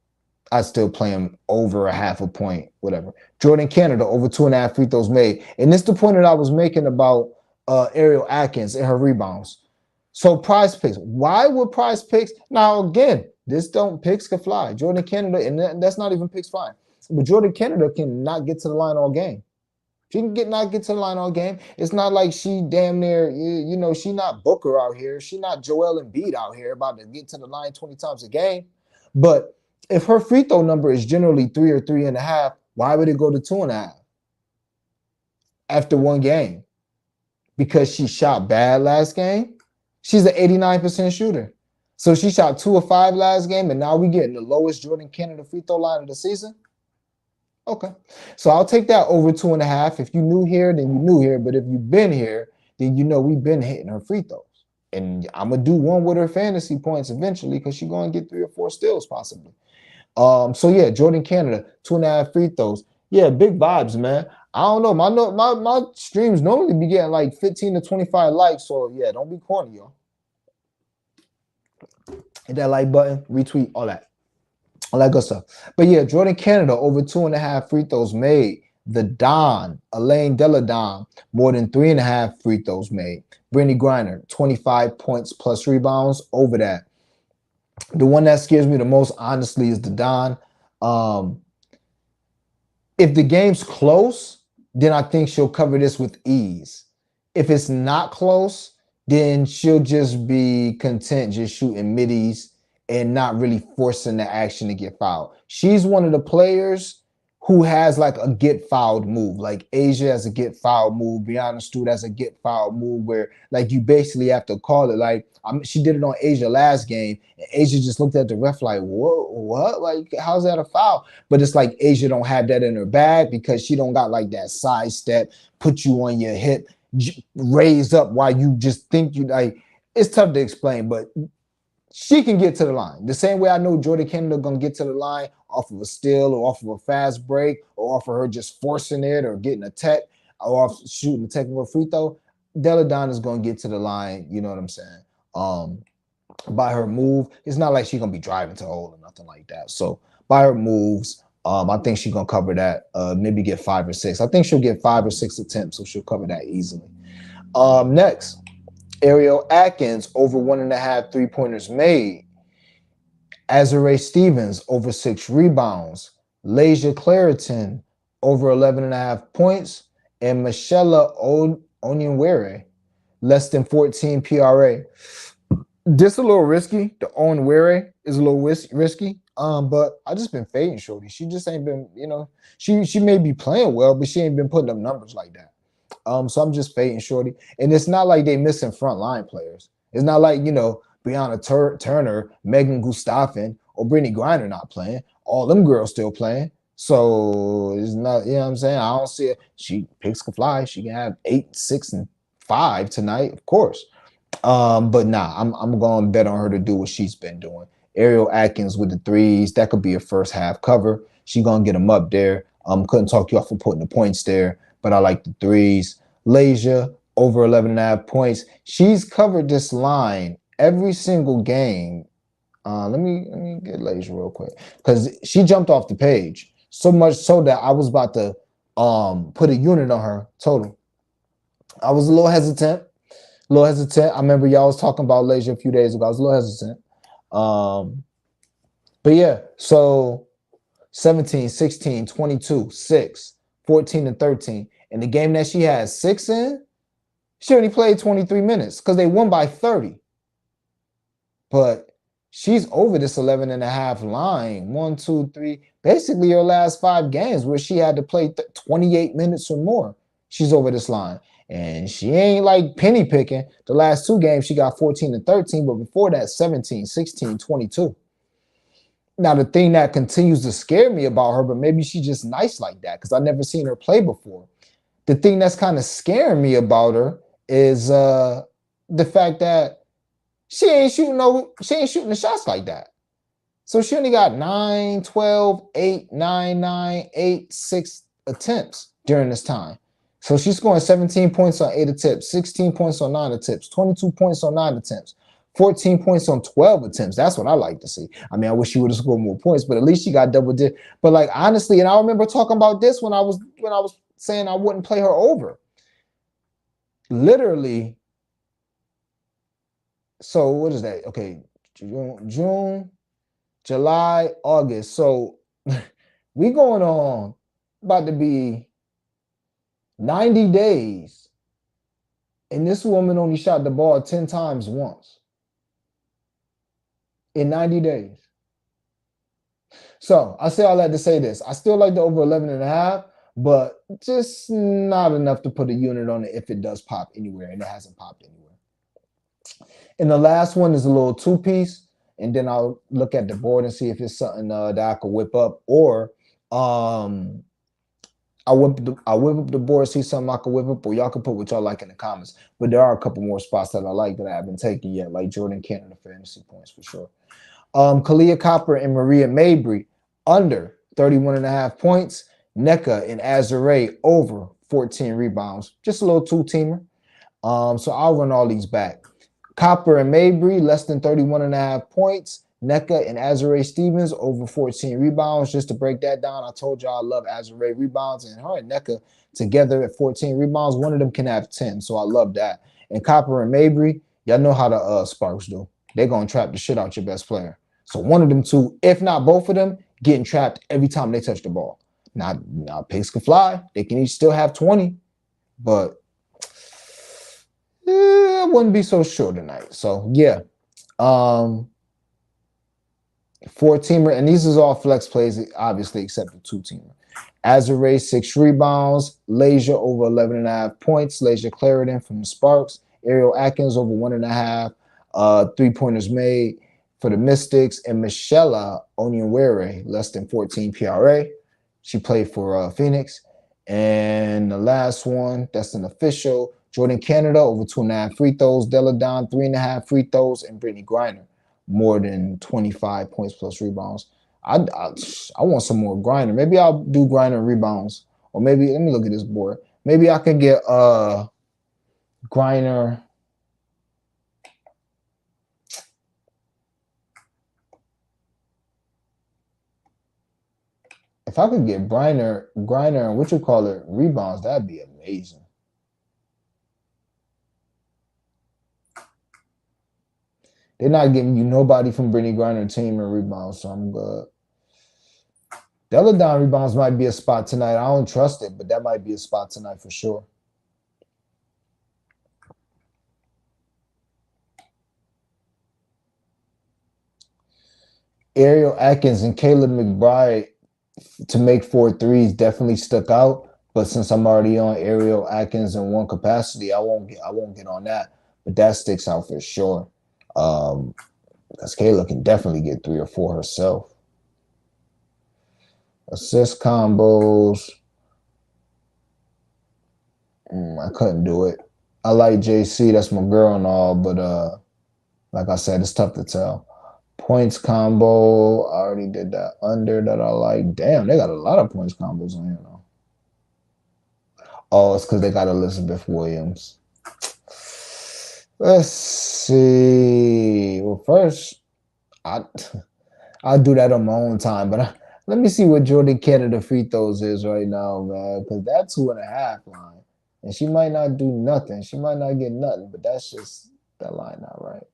I still play them over a half a point, whatever. Jordan Canada over 2.5 free throws made. And this is the point that I was making about Ariel Atkins and her rebounds. So Prize Picks. Why would Prize Picks? Now, again, picks can fly. Jordan Canada, and that's not even picks flying. But Jordan Canada cannot get to the line all game. She can not get to the line all game. It's not like she damn near, you know, she not Booker out here. She not Joel Embiid out here about to get to the line 20 times a game. But if her free throw number is generally 3 or 3.5, why would it go to 2.5 after one game? Because she shot bad last game. She's an 89% shooter. So she shot 2 of 5 last game, and now we getting the lowest Jordan Canada free throw line of the season. Okay. So I'll take that over 2.5. If you new here, then you new here. But if you've been here, then you know we've been hitting her free throws. And I'm going to do one with her fantasy points eventually because she's going to get 3 or 4 steals possibly. So yeah, Jordan Canada, 2.5 free throws. Yeah, big vibes, man. I don't know. My streams normally be getting like 15 to 25 likes. So yeah, don't be corny, y'all. Hit that like button, retweet, all that good stuff. But yeah, Jordan Canada over 2.5 free throws made. The Don, Elaine Deladon, more than 3.5 free throws made. Brittany Griner, 25 points plus rebounds over that. The one that scares me the most, honestly, is the Don. If the game's close, then I think she'll cover this with ease. If it's not close, then she'll just be content just shooting middies and not really forcing the action to get fouled. She's one of the players who has like a get fouled move. Like Asia has a get fouled move. Brianna Stewart has a get fouled move where like you basically have to call it. Like she did it on Asia last game. And Asia just looked at the ref like, what? Like, how's that a foul? But it's like Asia don't have that in her bag because she don't got like that side step, put you on your hip, raise up while you just think you like. It's tough to explain, but she can get to the line. The same way I know Jordan Canada gonna get to the line off of a steal or off of a fast break or off of her just forcing it or getting a tech or off shooting a technical free throw. Deladon is gonna get to the line, you know what I'm saying? By her move, it's not like she's gonna be driving to the hole or nothing like that. So by her moves, I think she's gonna cover that, maybe get 5 or 6. I think she'll get 5 or 6 attempts, so she'll cover that easily. Next. Ariel Atkins over 1.5 3-pointers made. Azure Stevens over 6 rebounds. Lasia Clariton over 11.5 points. And Michelle Onyenwere less than 14 PRA. This a little risky. The Onyenwere is a little risky. But I just been fading Shorty. She just ain't been, you know, she may be playing well, but she ain't been putting up numbers like that. So I'm just fading Shorty. And it's not like they missing frontline players. It's not like, you know, Brianna Turner, Megan Gustafson, or Brittany Griner not playing. All them girls still playing. So it's not, you know what I'm saying? I don't see it. She picks can fly. She can have 8, 6, and 5 tonight, of course. But nah, I'm going to bet on her to do what she's been doing. Ariel Atkins with the threes. That could be a first half cover. She's going to get them up there. Couldn't talk you off for putting the points there, but I like the threes. Lasia over 11.5 points. She's covered this line every single game. Let me get Lasia real quick because she jumped off the page so much so that I was about to put a unit on her total. I was a little hesitant. I remember y'all was talking about Lasia a few days ago. I was a little hesitant. But yeah, so 17, 16, 22, 6, 14, and 13. In the game that she had 6 in, she only played 23 minutes because they won by 30. But she's over this 11 and a half line. 1, 2, 3. Basically, her last 5 games where she had to play 28 minutes or more. She's over this line. And she ain't like penny picking. The last 2 games, she got 14 and 13. But before that, 17, 16, 22. Now, the thing that continues to scare me about her, but maybe she's just nice like that because I've never seen her play before. The thing that's kind of scaring me about her is the fact that she ain't shooting the shots like that. So she only got 9, 12, 8, 9, 9, 8, 6 attempts during this time. So she's scoring 17 points on 8 attempts, 16 points on 9 attempts, 22 points on 9 attempts, 14 points on 12 attempts. That's what I like to see. I mean, I wish she would have scored more points, but at least she got double digit. But like honestly, and I remember talking about this when I was saying I wouldn't play her over. Literally. So what is that? Okay, June, July, August. So we going on about to be 90 days. And this woman only shot the ball 10 times once in 90 days. So I say all that to say this. I still like the over 11 and a half, but just not enough to put a unit on it if it does pop anywhere, and it hasn't popped anywhere. And the last one is a little 2-piece, and then I'll look at the board and see if it's something that I could whip up, or I whip up the board, see something I can whip up, or y'all can put what y'all like in the comments. But there are a couple more spots that I like that I haven't taken yet, like Jordan Canada fantasy points for sure. Kalia Copper and Maria Mabry under 31.5 points. NECA and Azure over 14 rebounds. Just a little 2-teamer. So I'll run all these back. Copper and Mabry less than 31.5 points. NECA and Azure Stevens over 14 rebounds. Just to break that down, I told y'all I love Azure rebounds, and her and NECA together at 14 rebounds. One of them can have 10, so I love that. And Copper and Mabry, y'all know how the Sparks do. They're going to trap the shit out your best player. So one of them two, if not both of them, getting trapped every time they touch the ball. Now pigs can fly. They can each still have 20, but I wouldn't be so sure tonight. So yeah. 4-teamer, and these is all flex plays, obviously, except the 2-teamer. Azure 6 rebounds, Lasia over 11.5 points, Lasia Clarendon from the Sparks, Ariel Atkins over 1.5, 3-pointers made for the Mystics, and Michelle Onyenwere less than 14 PRA. She played for Phoenix. And the last one, that's an official, Jordan Canada over 2.5 free throws, Deladon 3.5 free throws, and Brittany Griner more than 25 points plus rebounds. I want some more Griner. Maybe I'll do Griner rebounds, or maybe let me look at this board. Maybe I can get Griner. If I could get Griner, and what you call it, rebounds, that'd be amazing. They're not giving you nobody from Brittany Griner team and rebounds, so I'm good. Deladon rebounds might be a spot tonight. I don't trust it, but that might be a spot tonight for sure. Ariel Atkins and Caleb McBride to make 4 threes definitely stuck out. But since I'm already on Ariel Atkins in one capacity, I won't get on that. But that sticks out for sure. Because Kayla can definitely get 3 or 4 herself. Assist combos. I couldn't do it. I like JC. That's my girl and all. But like I said, it's tough to tell. Points combo. I already did that under that I like. Damn, they got a lot of points combos on here though. Oh, it's because they got Elizabeth Williams. Let's see. Well, first, I'll do that on my own time, but let me see what Jordan Canada free throws is right now, man, because that 2.5 line, and she might not do nothing. She might not get nothing, but that's just that line not right.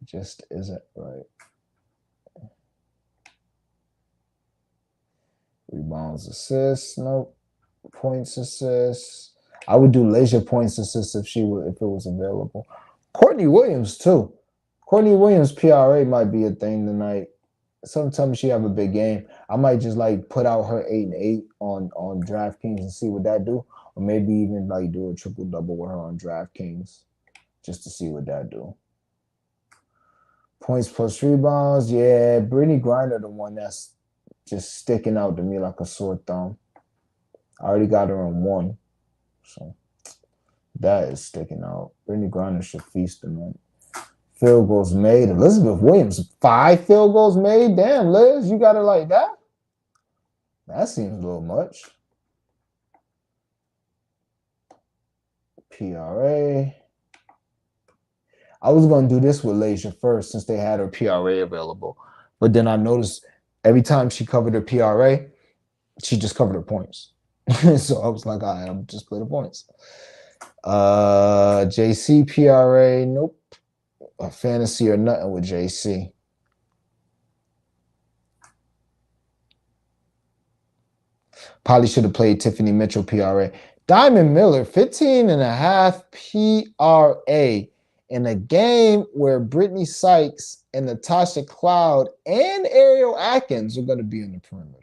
It just isn't right. rebounds, assists. Nope. Points, assists. I would do Leisure points, assists if it was available. Courtney Williams too. Courtney Williams PRA might be a thing tonight. Sometimes she have a big game. I might just like put out her 8 and 8 on DraftKings and see what that do, or maybe even like do a triple double with her on DraftKings just to see what that do. Points plus rebounds, yeah. Brittany Griner, the one that's just sticking out to me like a sore thumb. I already got her on 1, so that is sticking out. Brittany Griner should feast tonight. Field goals made. Elizabeth Williams, 5 field goals made. Damn, Liz, you got it like that? That seems a little much. PRA. I was going to do this with Leisure first since they had her PRA available. But then I noticed every time she covered her PRA, she just covered her points. So I was like, all right, I'm just play the points. JC PRA, nope. A fantasy or nothing with JC. Probably should have played Tiffany Mitchell PRA. Diamond Miller, 15.5 PRA in a game where Brittany Sykes and Natasha Cloud and Ariel Atkins are going to be in the perimeter.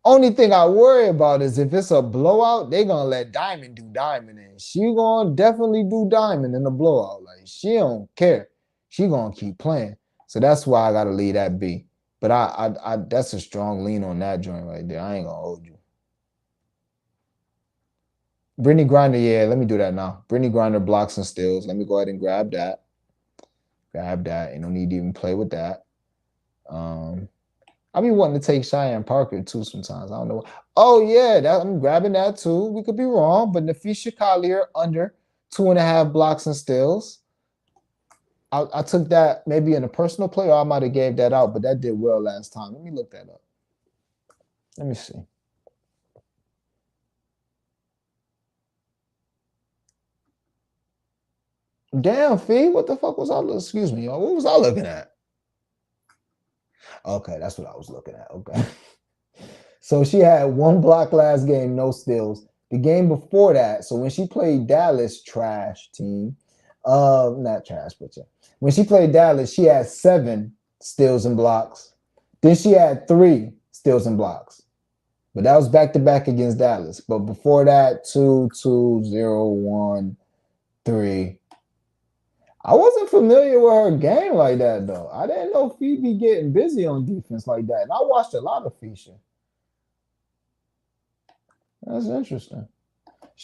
Only thing I worry about is if it's a blowout, they're going to let Diamond do Diamond. And she going to definitely do Diamond in the blowout. Like, she don't care. She going to keep playing. So that's why I got to leave that be. But I that's a strong lean on that joint right there. I ain't going to hold you. Brittany Griner, yeah, let me do that now. Brittany Griner blocks and steals. Let me go ahead and grab that. Grab that. Ain't no need to even play with that. I be wanting to take Cheyenne Parker too sometimes. I don't know. Oh, yeah, I'm grabbing that too. We could be wrong, but Nafisha Collier under 2.5 blocks and steals. I took that maybe in a personal play, or I might have gave that out, but that did well last time. Let me look that up. Let me see. Damn, Fee, what the fuck was I looking? Excuse me, y'all. What was I looking at? Okay, that's what I was looking at. Okay. So she had 1 block last game, no steals. The game before that, so when she played Dallas, trash team. Not trash, but yeah. When she played Dallas, she had 7 steals and blocks. Then she had 3 steals and blocks. But that was back-to-back against Dallas. But before that, 2, 2, 0, 1, 3. I wasn't familiar with her game like that, though. I didn't know Phoebe getting busy on defense like that. And I watched a lot of Fisher. That's interesting.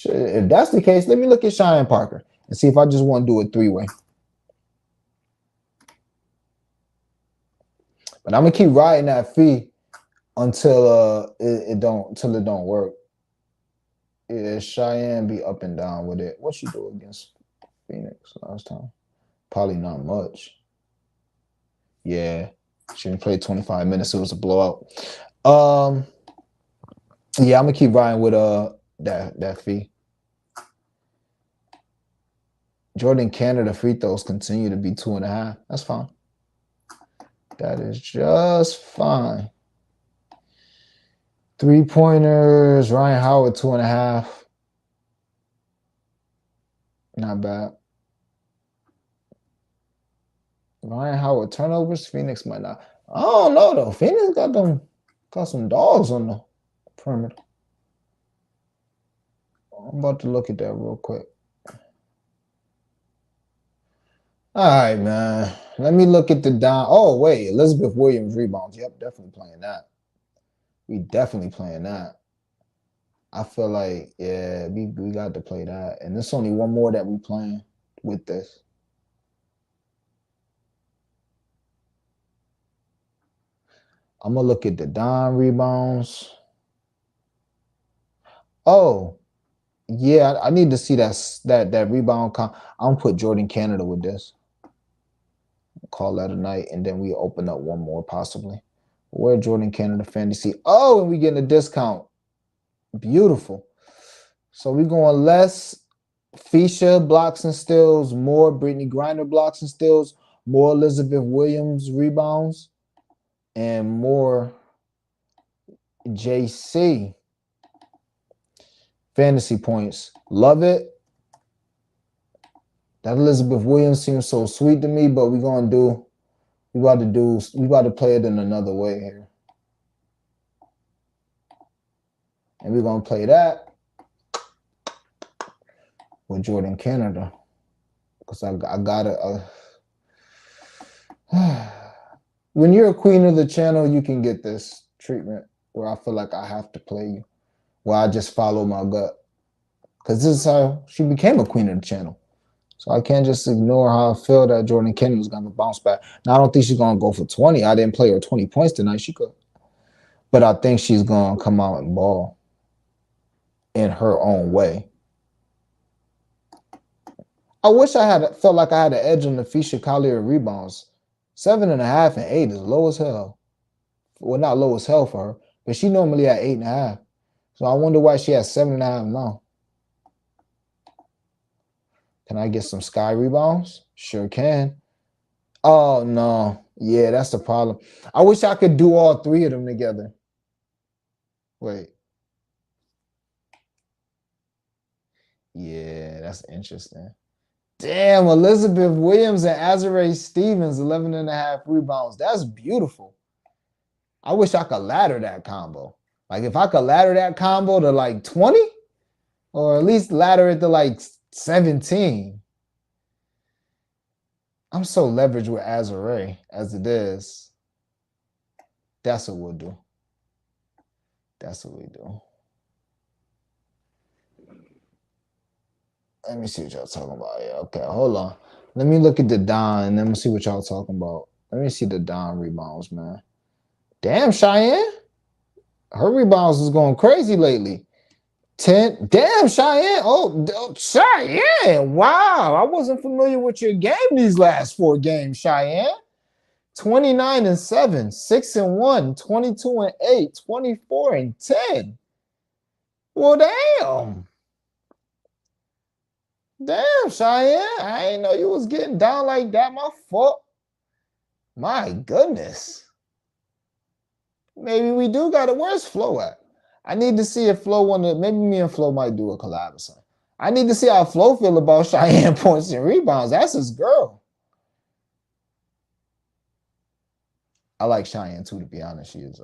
If that's the case, let me look at Cheyenne Parker and see if I just want to do a 3-way. But I'm gonna keep riding that fee until it don't work. Yeah, Cheyenne be up and down with it. What she do against Phoenix last time? Probably not much. Yeah, she didn't play 25 minutes. It was a blowout. Yeah, I'm gonna keep riding with that fee. Jordan Canada free throws continue to be 2.5. That's fine. That is just fine. 3-pointers, Ryan Howard 2.5. Not bad. Ryan Howard turnovers, Phoenix might not. I don't know though. Phoenix got some dogs on the perimeter. I'm about to look at that real quick. All right, man. Let me look at the down. Oh, wait. Elizabeth Williams rebounds. Yep, definitely playing that. We definitely playing that. I feel like, yeah, we got to play that. And there's only one more that we playing with this. I'm going to look at the Don rebounds. Oh, yeah, I need to see that rebound count. I'm going to put Jordan Canada with this. Call that a night, and then we open up one more possibly. Where Jordan Canada fantasy? Oh, and we getting a discount. Beautiful. So we're going less Fisher blocks and steals, more Brittany Griner blocks and steals, more Elizabeth Williams rebounds. and more JC fantasy points. Love it. That Elizabeth Williams seems so sweet to me, but we about to play it in another way here. And we're gonna play that with Jordan Canada. Because I gotta when you're a queen of the channel, you can get this treatment where I feel like I have to play you, where I just follow my gut. Because this is how she became a queen of the channel. So I can't just ignore how I feel that Jordan Kennedy was going to bounce back. Now, I don't think she's going to go for 20. I didn't play her 20 points tonight. She could. But I think she's going to come out and ball in her own way. I wish I felt like I had an edge on the Fisher Collier rebounds. 7.5 and 8 is low as hell. Well, not low as hell for her, but she normally had 8.5. So I wonder why she has 7.5 now. Can I get some sky rebounds? Sure can. Oh, no. Yeah, that's the problem. I wish I could do all three of them together. Wait. Yeah, that's interesting. Damn, Elizabeth Williams and Azurá Stevens, 11.5 rebounds. That's beautiful. I wish I could ladder that combo. Like, if I could ladder that combo to like 20, or at least ladder it to like 17. I'm so leveraged with Azurá as it is. That's what we'll do. That's what we do. Let me see what y'all talking about. Yeah, okay, hold on. Let me look at the Don and then we'll see what y'all talking about. Let me see the Don rebounds, man. Damn, Cheyenne. Her rebounds is going crazy lately. 10. Damn, Cheyenne. Oh, Cheyenne. Wow. I wasn't familiar with your game these last 4 games, Cheyenne. 29 and 7, 6 and 1, 22 and 8, 24 and 10. Well, damn. Damn, Cheyenne. I ain't know you was getting down like that. My fault. My goodness. Maybe we do got it. Where's Flo at? I need to see if Flo maybe me and Flo might do a collab or something. I need to see how Flo feel about Cheyenne points and rebounds. That's his girl. I like Cheyenne too, to be honest. She is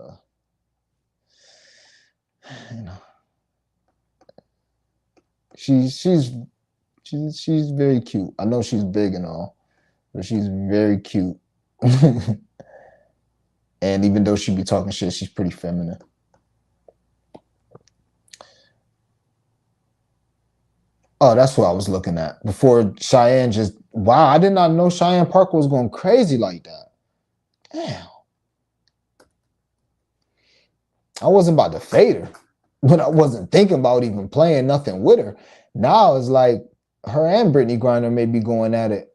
she's very cute. I know she's big and all, but she's very cute. And even though she be talking shit, she's pretty feminine. Oh, that's what I was looking at. Before Cheyenne just, wow, I did not know Cheyenne Parker was going crazy like that. Damn. I wasn't about to fade her, but I wasn't thinking about even playing nothing with her. Now it's like her and Brittany Griner may be going at it.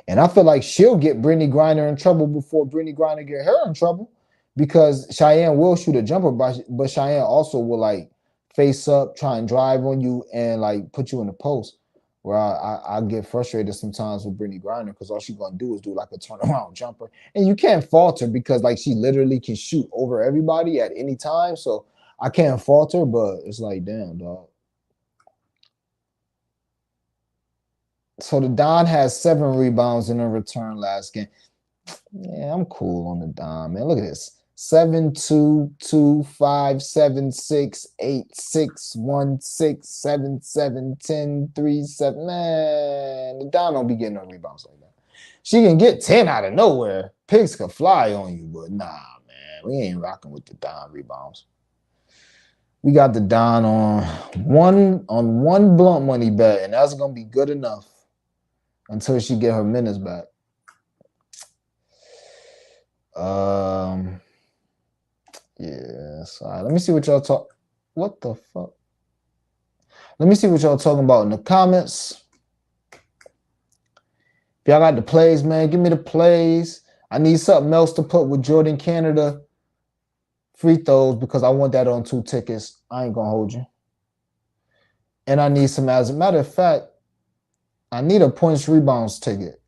And I feel like she'll get Brittany Griner in trouble before Brittany Griner get her in trouble, because Cheyenne will shoot a jumper, but Cheyenne also will like face up, try and drive on you and like put you in the post, where I get frustrated sometimes with Brittany Griner because all she's going to do is do like a turnaround jumper. And you can't fault her because like she literally can shoot over everybody at any time. So I can't fault her, but it's like, damn, dog. So the Don has 7 rebounds in a return last game. Yeah, I'm cool on the Don, man. Look at this. 7, 2, 2, 5, 7, 6, 8, 6, 1, 6, 7, 7, 10, 3, 7. Man, the Don don't be getting no rebounds like that. She can get 10 out of nowhere. Pigs can fly on you, but nah, man. We ain't rocking with the Don rebounds. We got the Don on one blunt money bet, and that's gonna be good enough until she get her minutes back. Yeah, sorry. Let me see what y'all talk. What the fuck? Let me see what y'all talking about in the comments. If y'all got the plays, man, give me the plays. I need something else to put with Jordan Canada free throws because I want that on 2 tickets. I ain't gonna hold you. And I need some, as a matter of fact, I need a points rebounds ticket.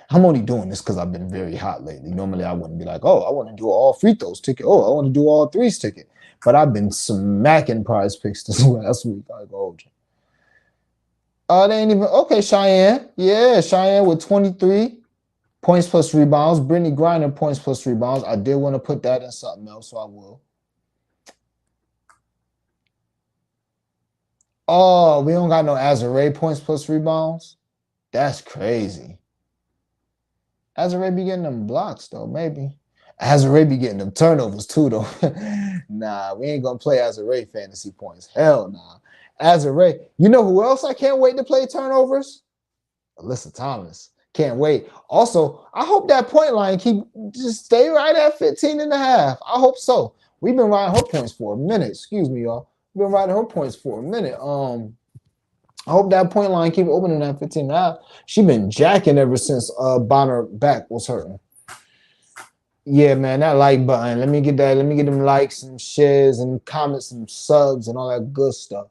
I'm only doing this because I've been very hot lately. Normally, I wouldn't be like, oh, I want to do all free throws ticket. Oh, I want to do all threes ticket. But I've been smacking prize picks this last week. I go, oh, they ain't even okay. Cheyenne, yeah, Cheyenne with 23 points plus rebounds. Brittany Griner points plus rebounds. I did want to put that in something else, so I will. Oh, we don't got no Azare points plus rebounds. That's crazy. Azare be getting them blocks though, maybe. Azare be getting them turnovers too though. Nah, we ain't gonna play Azare fantasy points. Hell nah. Azare, you know who else I can't wait to play turnovers? Alyssa Thomas. Can't wait. Also, I hope that point line keep just stay right at 15 and a half. I hope so. We've been riding her points for a minute. Excuse me, y'all. We've been riding her points for a minute. I hope that point line keep opening at 15 and a half. She been jacking ever since Bonner back was hurting. Yeah, man, that like button. Let me get that. Let me get them likes and shares and comments and subs and all that good stuff.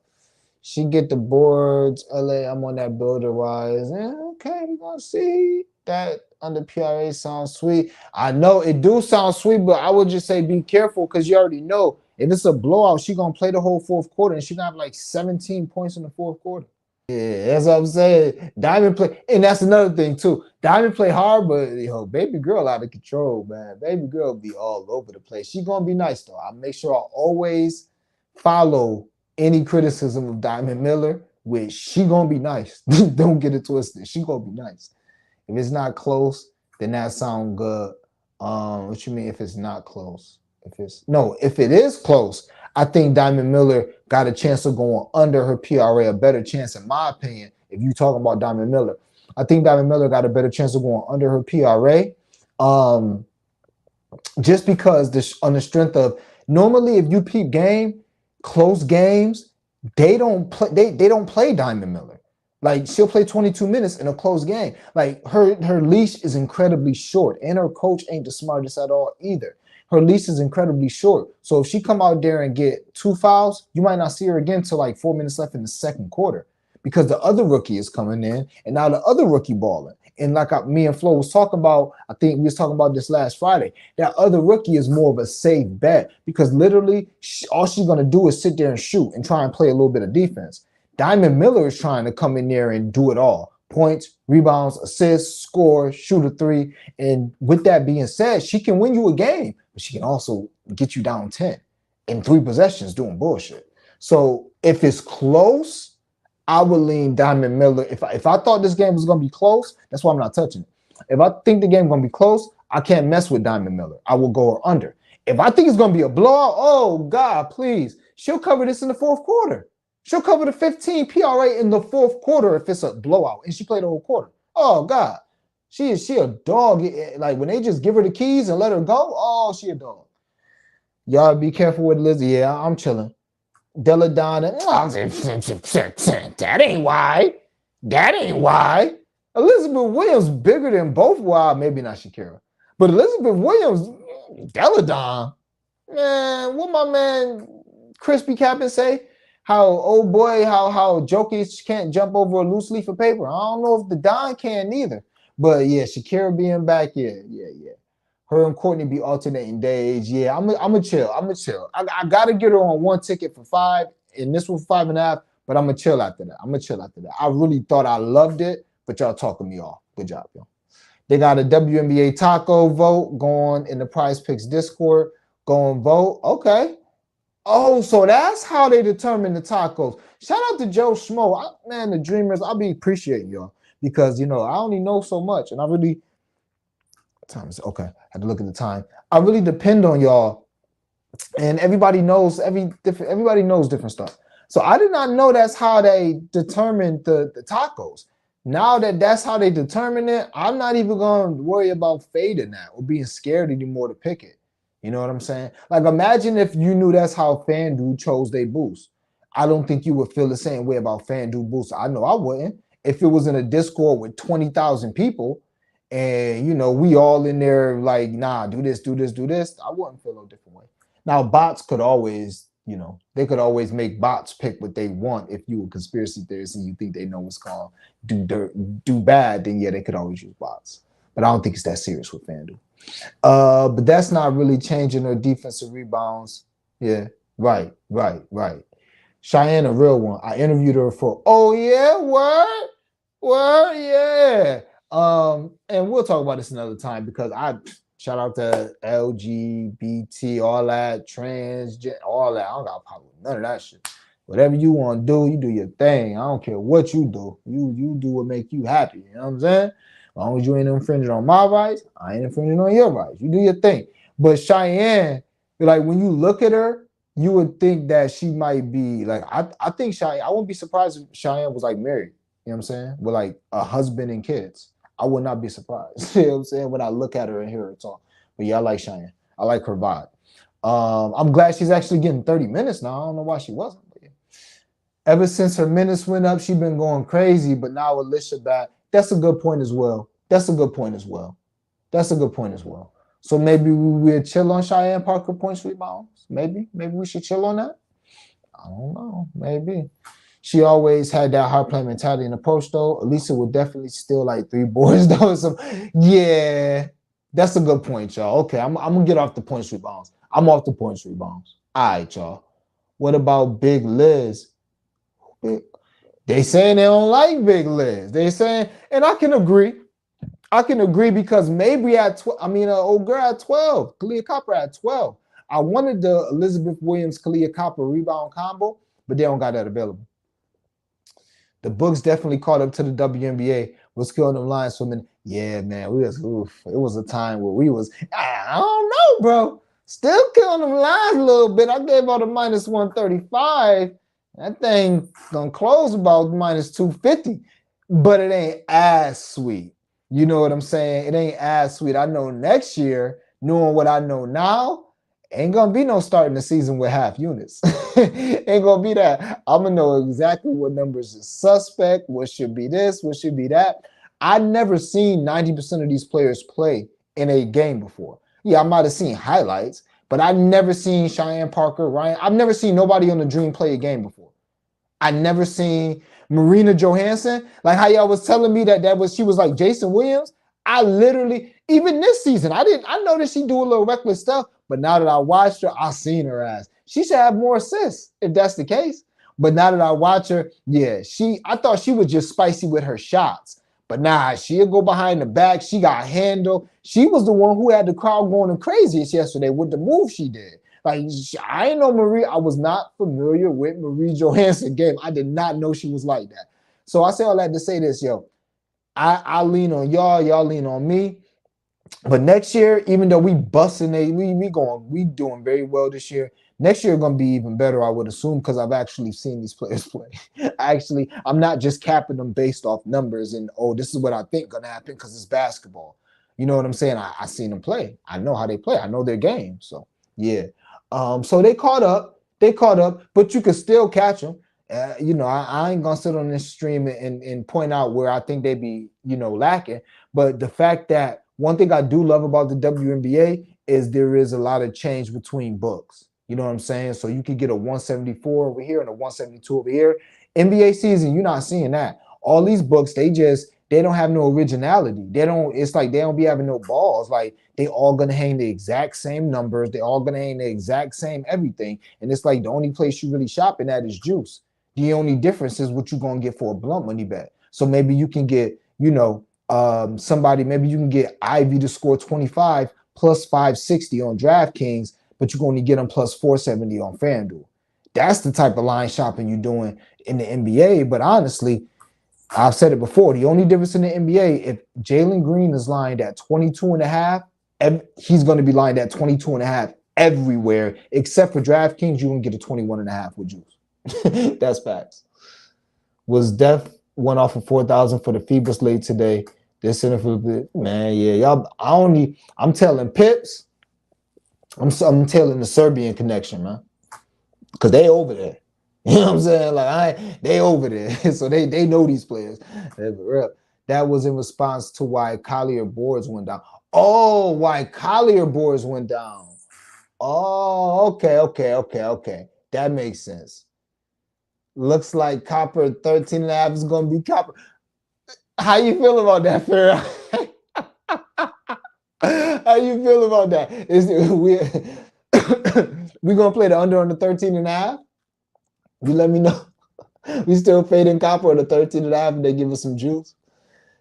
She get the boards. LA, I'm on that builder wise. Okay, we're gonna see that under PRA sounds sweet. I know it do sound sweet, but I would just say be careful because you already know if it's a blowout, she gonna play the whole fourth quarter and she gonna have like 17 points in the fourth quarter. Yeah, that's what I'm saying. Diamond play, and that's another thing too. Diamond play hard, but baby girl out of control, man. Baby girl be all over the place. She gonna be nice though. I make sure I always follow any criticism of Diamond Miller, which she gonna be nice. Don't get it twisted. She gonna be nice. If it's not close, then that sound good. What you mean if it's not close? If it is close, I think Diamond Miller got a chance of going under her PRA, a better chance, in my opinion. If you talking about Diamond Miller, I think Diamond Miller got a better chance of going under her PRA. Just because on the strength of normally, if you peep close games, they don't play Diamond Miller. Like she'll play 22 minutes in a close game. Like her leash is incredibly short, and her coach ain't the smartest at all either. Her leash is incredibly short. So if she come out there and get 2 fouls, you might not see her again till like 4 minutes left in the second quarter because the other rookie is coming in and now the other rookie balling. And like me and Flo was talking about, I think we was talking about this last Friday, that other rookie is more of a safe bet because literally all she's going to do is sit there and shoot and try and play a little bit of defense. Diamond Miller is trying to come in there and do it all. Points, rebounds, assists, score, shoot a three. And with that being said, she can win you a game, but she can also get you down 10 in 3 possessions doing bullshit. So if it's close, I would lean Diamond Miller. If I thought this game was going to be close, that's why I'm not touching it. If I think the game is going to be close, I can't mess with Diamond Miller. I will go under. If I think it's going to be a blowout, oh, God, please. She'll cover this in the fourth quarter. She'll cover the 15 PRA in the fourth quarter if it's a blowout, and she played the whole quarter. Oh, God. She a dog. Like, when they just give her the keys and let her go, oh, she a dog. Y'all be careful with Lizzie. Yeah, I'm chilling. Deladonna, that ain't why. That ain't why. Elizabeth Williams bigger than both. Well, maybe not Shakira, but Elizabeth Williams, Deladon, man. What my man Crispy Captain say? How old boy, how Jokic can't jump over a loose leaf of paper. I don't know if the Don can neither, but yeah, Shakira being back, yeah. Her and Courtney be alternating days. Yeah, I'm a chill. I gotta get her on 1 ticket for 5, and this was 5.5. But I'm gonna chill after that. I really thought I loved it, but y'all talking me off. Good job, yo. They got a WNBA taco vote going in the Prize Picks Discord. Go and vote. Okay. Oh, so that's how they determine the tacos. Shout out to Joe Schmo. Man, the Dreamers. I'll be appreciating y'all because I only know so much, and I really. Time is okay. I had to look at the time. I really depend on y'all, and everybody knows everybody knows different stuff. So I did not know that's how they determine the tacos. Now that's how they determine it, I'm not even going to worry about fading that or being scared anymore to pick it. You know what I'm saying? Like, imagine if you knew that's how FanDuel chose their boost. I don't think you would feel the same way about FanDuel boost. I know I wouldn't. If it was in a Discord with 20,000 people, and we all in there like, nah, do this, I wouldn't feel no different way. Now, bots could always, they could always make bots pick what they want. If you a conspiracy theorist and you think they know what's called do bad, then yeah, they could always use bots. but I don't think it's that serious with FanDuel. But that's not really changing her defensive rebounds. Yeah, right. Cheyenne, a real one. I interviewed her for, oh yeah, word, yeah. And we'll talk about this another time because I shout out to LGBT, all that, trans, all that. I don't got a problem with none of that shit. Whatever you want to do, you do your thing. I don't care what you do. You do what make you happy. You know what I'm saying? As long as you ain't infringing on my rights, I ain't infringing on your rights. You do your thing. But Cheyenne, like when you look at her, you would think that she might be like, I think Cheyenne, I wouldn't be surprised if Cheyenne was like married, you know what I'm saying? With like a husband and kids. I would not be surprised, you know what I'm saying? When I look at her and hear her talk. But yeah, I like Cheyenne. I like her vibe. I'm glad she's actually getting 30 minutes now. I don't know why she wasn't. But yeah. Ever since her minutes went up, she's been going crazy. But now Alicia back, that's a good point as well. So maybe we'll chill on Cheyenne Parker points rebounds. Maybe we should chill on that. I don't know. Maybe. She always had that hard play mentality in the post, though. Elisa would definitely steal like 3 boards, though. So, yeah, that's a good point, y'all. Okay, I'm going to get off the points rebounds. I'm off the points rebounds. All right, y'all. What about Big Liz? They saying they don't like Big Liz. They saying, and I can agree. Because maybe at old girl at 12, Kalia Copper at 12. I wanted the Elizabeth Williams Kalia Copper rebound combo, but they don't got that available. The books definitely caught up to the WNBA. Was killing them line swimming. Yeah, man, it was a time where we was, I don't know, bro. Still killing them lines a little bit. I gave out a minus 135. That thing gonna close about minus 250, but it ain't as sweet. You know what I'm saying? It ain't as sweet. I know next year, knowing what I know now, ain't gonna be no starting the season with half units. Ain't gonna be that. I'm gonna know exactly what numbers is suspect, what should be this, what should be that. I never seen 90% of these players play in a game before. Yeah, I might have seen highlights, but I never seen Cheyenne Parker, Ryan. I've never seen nobody on the Dream play a game before. I never seen Marina Johansson. Like how y'all was telling me she was like Jason Williams. I literally, even this season, I noticed she do a little reckless stuff, but now that I watched her, I seen her ass. She should have more assists if that's the case. But now that I watch her, yeah, I thought she was just spicy with her shots. But nah, she'll go behind the back. She got handled. She was the one who had the crowd going craziest yesterday with the move she did. Like, I ain't know Marie. I was not familiar with Marie Johansson game. I did not know she was like that. So I say all that to say this, yo. I lean on y'all lean on me. But next year, even though we doing very well this year. Next year gonna be even better, I would assume, because I've actually seen these players play. I'm not just capping them based off numbers and this is what I think gonna happen because it's basketball. You know what I'm saying? I seen them play. I know how they play. I know their game. So yeah. So they caught up, but you could still catch them. I ain't gonna sit on this stream and point out where I think they be, lacking. But the fact that one thing I do love about the WNBA is there is a lot of change between books. You know what I'm saying? So you could get a 174 over here and a 172 over here. NBA season, you're not seeing that. All these books, they don't have no originality. It's like they don't be having no balls. Like they all gonna hang the exact same numbers. They all gonna hang the exact same everything. And it's like the only place you really shopping at is juice. The only difference is what you're gonna get for a blunt money bet. So maybe you can get, somebody, maybe you can get Ivy to score 25 plus 560 on DraftKings, but you're going to get them plus 470 on FanDuel. That's the type of line shopping you're doing in the NBA. But honestly, I've said it before, the only difference in the NBA, if Jalen Green is lined at 22 and a half, he's going to be lined at 22 and a half everywhere, except for DraftKings, you're going to get a 21 and a half with juice. That's facts. Was Def went off of 4,000 for the FIBA slate today. They're sitting for man, yeah, y'all. I'm telling Pips, I'm telling the Serbian connection, man, because they over there. You know what I'm saying? Like they over there, so they know these players. That was in response to why Collier boards went down. Oh, why Collier boards went down. Oh, okay. That makes sense. Looks like Copper 13 and a half is going to be Copper. How you feel about that, Farrah? How you feel about that? We gonna play the under on the 13 and a half? You let me know. We still fading Copper on the 13 and a half and they give us some juice.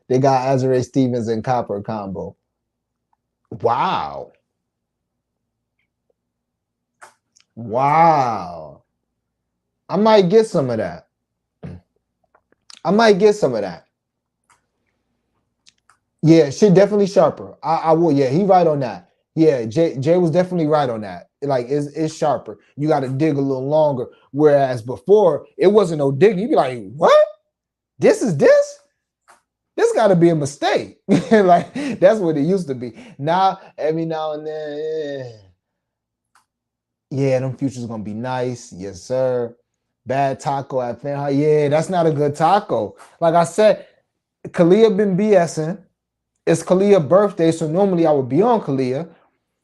They got Azare Stevens and Copper combo. Wow. Wow. I might get some of that. Yeah, shit definitely sharper. I will. Yeah, he right on that. Yeah, Jay was definitely right on that. Like it's sharper. You got to dig a little longer. Whereas before it wasn't no digging. You'd be like, what? This is this? This got to be a mistake. Like that's what it used to be. Now every now and then, yeah, them futures gonna be nice. Yes, sir. Bad taco at Fan. Yeah, that's not a good taco. Like I said, Kalia been BSing. It's Kalia's birthday, so normally I would be on Kalia,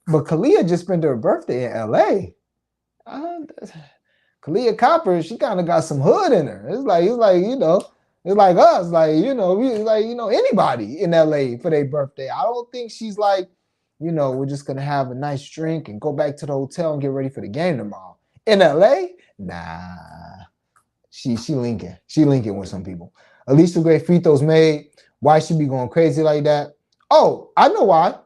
but Kalia just spent her birthday in LA. Kalia Copper, she kind of got some hood in her. It's like it's like us, anybody in LA for their birthday. I don't think she's like, we're just gonna have a nice drink and go back to the hotel and get ready for the game tomorrow. In LA, nah. She linking. She linking with some people. Alicia Gray free throws made. Why she be going crazy like that? Oh, I know why.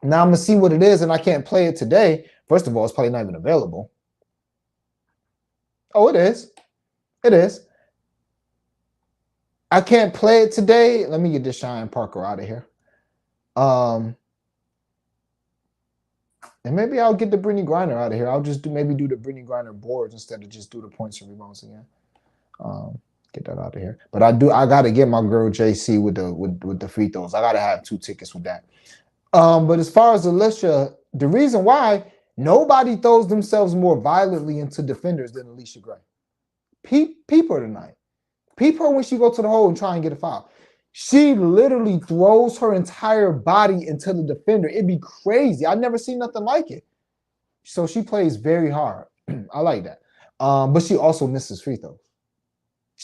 Now I'm gonna see what it is, and I can't play it today. First of all, it's probably not even available. Oh, it is. It is. I can't play it today. Let me get this Cheyenne Parker out of here. And maybe I'll get the Brittany Griner out of here. I'll just do the Brittany Griner boards instead of just do the points and rebounds again. Get that out of here. But I gotta get my girl JC with the free throws. I gotta have 2 tickets with that. But as far as Alicia, the reason why nobody throws themselves more violently into defenders than Alicia Gray. Peep her tonight. Peep her when she go to the hole and try and get a foul. She literally throws her entire body into the defender. It'd be crazy. I've never seen nothing like it. So she plays very hard. I like that. But she also misses free throws.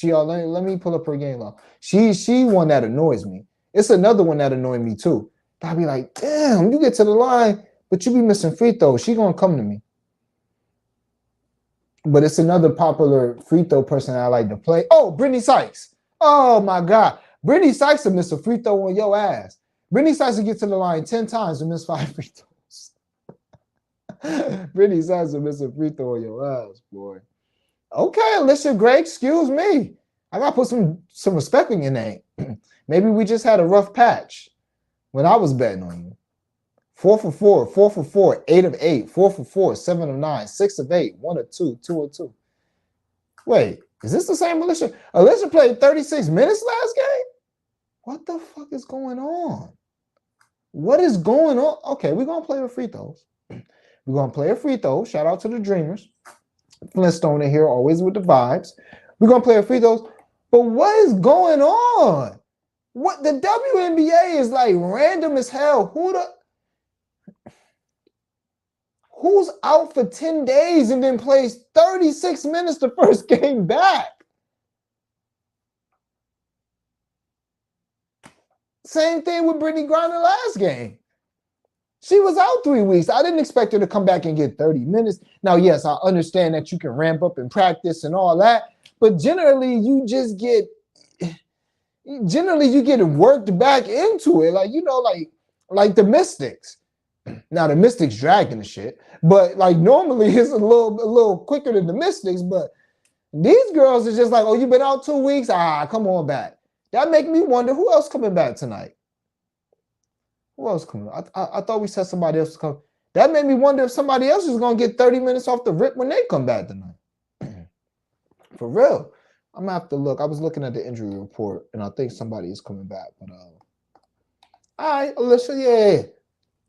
Let me pull up her game log. She one that annoys me. It's another one that annoyed me too. I'll be like, damn, you get to the line, but you be missing free throws. She gonna come to me. But it's another popular free throw person I like to play. Oh, Brittany Sykes. Oh my God. Brittany Sykes will miss a free throw on your ass. Brittany Sykes will get to the line 10 times and miss 5 free throws. Brittany Sykes will miss a free throw on your ass, boy. Okay, Alicia Gray, excuse me. I gotta put some respect in your name. Maybe we just had a rough patch when I was betting on you. 4 for 4, 4 for 4, 8 of 8, 4 for 4, 7 of 9, 6 of 8, 1 of 2, 2 of 2. Wait, is this the same Alicia? Alicia played 36 minutes last game? What the fuck is going on? What is going on? Okay, we're gonna play with free throws. We're gonna play a free throw. Shout out to the Dreamers. Flintstone in here, always with the vibes. We're gonna play a free throws. But what is going on? What the WNBA is like random as hell. Who's out for 10 days and then plays 36 minutes the first game back? Same thing with Brittany Griner last game. She was out 3 weeks. I didn't expect her to come back and get 30 minutes. Now, yes, I understand that you can ramp up and practice and all that, but generally you get worked back into it. Like the Mystics. Now the Mystics dragging the shit, but like normally it's a little quicker than the Mystics, but these girls are just like, oh, you've been out 2 weeks? Come on back. That make me wonder who else coming back tonight. Who else coming? I thought we said somebody else was coming. That made me wonder if somebody else is gonna get 30 minutes off the rip when they come back tonight. For real. I'm gonna have to look. I was looking at the injury report, and I think somebody is coming back. But all right, Alicia, yeah.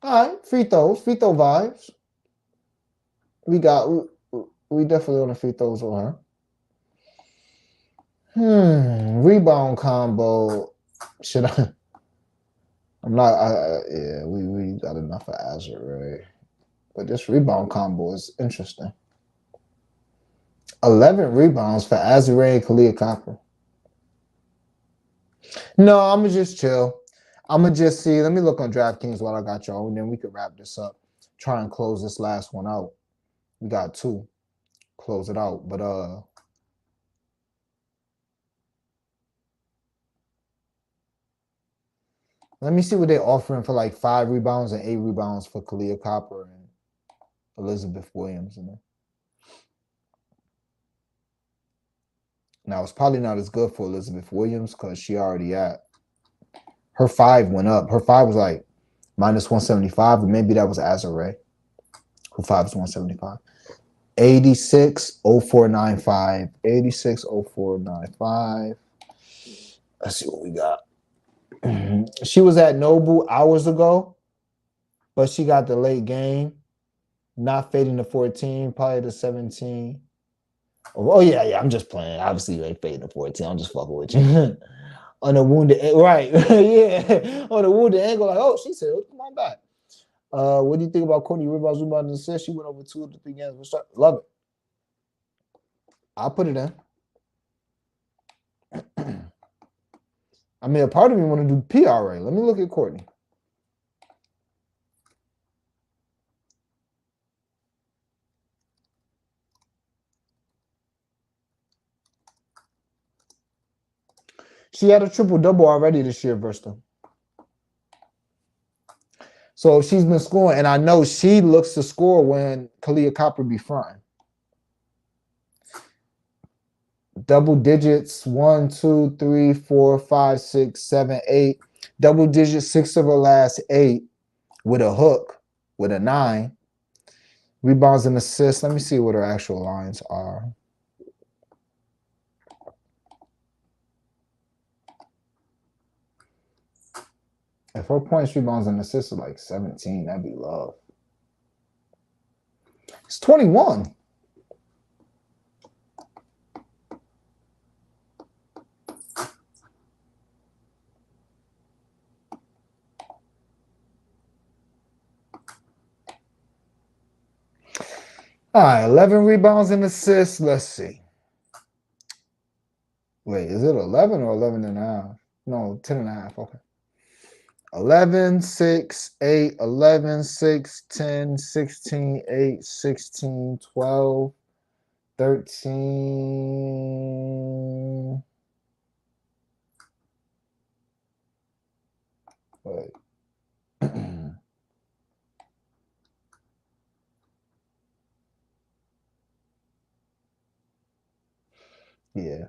All right, free throw vibes. We definitely on the free throws on her. Rebound combo. Should I? I'm not. Yeah, we got enough of Azure, right? But this rebound combo is interesting. 11 rebounds for Azure and Kalia Copper. No, I'm gonna just chill. I'm gonna just see. Let me look on DraftKings while I got y'all, and then we can wrap this up. Try and close this last one out. We got two. Close it out. But let me see what they're offering for like 5 rebounds and 8 rebounds for Kalia Copper and Elizabeth Williams. Now it's probably not as good for Elizabeth Williams because she already at her 5 went up. Her 5 was like minus 175, but maybe that was Azare. Her 5 is 175. 860495. 860495. Let's see what we got. She was at Noble hours ago, but she got the late game. Not fading to 14, probably to 17. Oh, yeah. I'm just playing. Obviously, you ain't fading to 14. I'm just fucking with you. On a wounded, right? Yeah. On a wounded ankle, like, oh, she said, oh, come on back. What do you think about Courtney rebounds, and assists? She went over 2 of the 3 games. Love it. I'll put it in. I mean, a part of me want to do PRA. Let me look at Courtney. She had a triple-double already this year versus them. So she's been scoring, and I know she looks to score when Kalia Copper be fronting. Double digits, 1, 2, 3, 4, 5, 6, 7, 8. Double digits, 6 of her last 8 with a hook, with a 9. Rebounds and assists. Let me see what her actual lines are. If her points, rebounds, and assists are like 17, that'd be love. It's 21. All right, 11 rebounds and assists. Let's see. Wait, is it 11 or 11 and a half? No, 10 and a half. Okay. 11, 6, 8, 11, 6, 10, 16, 8, 16, 12, 13. Wait. Yeah.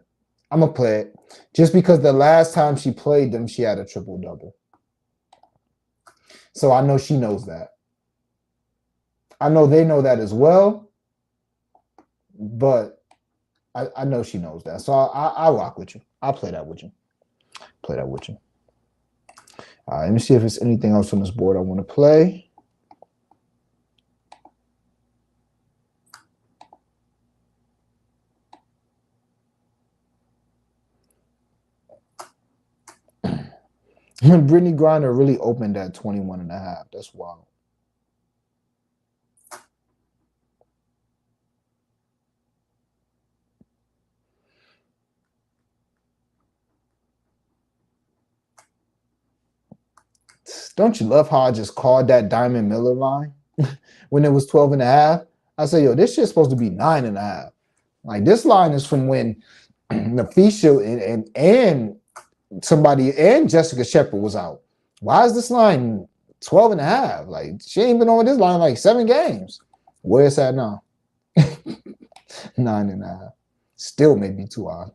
I'm going to play it. Just because the last time she played them, she had a triple-double. So I know she knows that. I know they know that as well. But I know she knows that. So I'll rock with you. I'll play that with you. Play that with you. All right, let me see if there's anything else on this board I want to play. Brittany Griner really opened at 21 and a half. That's wild. Don't you love how I just called that Diamond Miller line when it was 12 and a half? I said, yo, this shit's supposed to be 9 and a half. Like, this line is from when Nafisha and somebody and Jessica Shepard was out. Why is this line 12 and a half? Like, she ain't been on this line like 7 games. Where it's at now? 9 and a half. Still may be too high.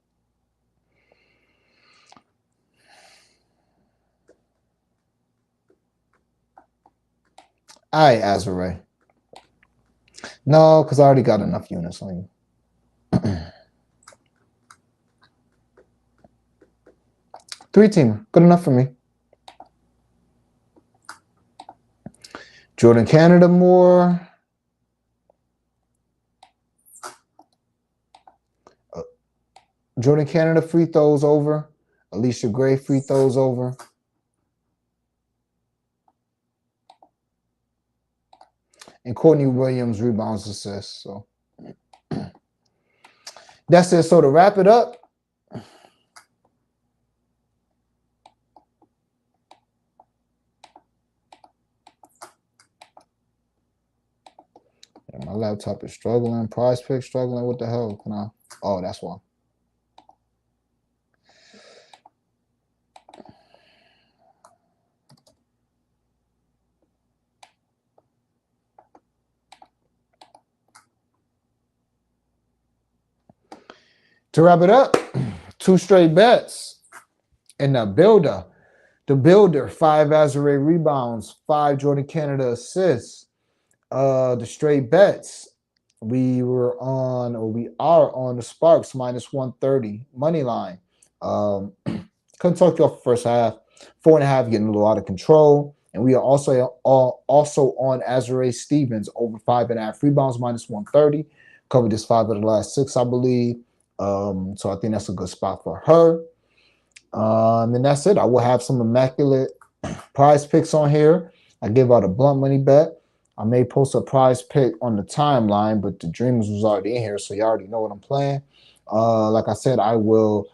All right, Azure. No, because I already got enough units on you. 3-teamer. Good enough for me. Jordan Canada more. Jordan Canada free throws over. Alicia Gray free throws over. And Courtney Williams rebounds assists. So that's it. So to wrap it up, My laptop is struggling. Prize Pick struggling. What the hell? Can I? Oh, that's why. To wrap it up, 2 straight bets in the builder. The builder, 5 Azare rebounds, 5 Jordan Canada assists. The straight bets, we are on the Sparks minus 130 money line. Couldn't talk you off the first half. 4.5 getting a little out of control. And we are also on Azare Stevens over 5.5 rebounds minus 130. Covered this 5 of the last 6, I believe. So I think that's a good spot for her. And that's it. I will have some immaculate prize picks on here. I give out a blunt money bet. I may post a prize pick on the timeline, but the Dreamers was already in here, so you already know what I'm playing. Like I said, I will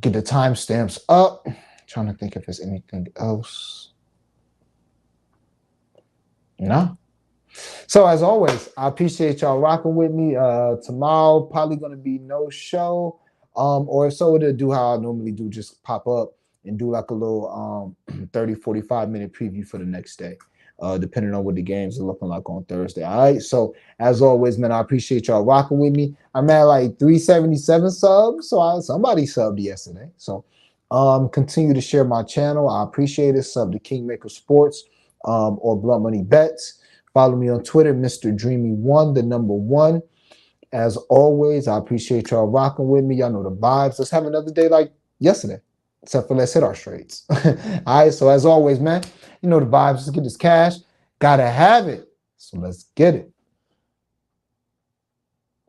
get the timestamps up. Trying to think if there's anything else. No. So as always, I appreciate y'all rocking with me. Tomorrow probably gonna be no show. Or if so, it'll do how I normally do, just pop up and do like a little 30, 45 minute preview for the next day, depending on what the games are looking like on Thursday. All right. So as always, man, I appreciate y'all rocking with me. I'm at like 377 subs. So somebody subbed yesterday. So continue to share my channel. I appreciate it. Sub to Kingmaker Sports or Blunt Money Bets. Follow me on Twitter, Mr. Dreamy1, the number 1. As always, I appreciate y'all rocking with me. Y'all know the vibes. Let's have another day like yesterday, except for let's hit our straights. All right, so as always, man, you know the vibes. Let's get this cash. Gotta have it. So let's get it.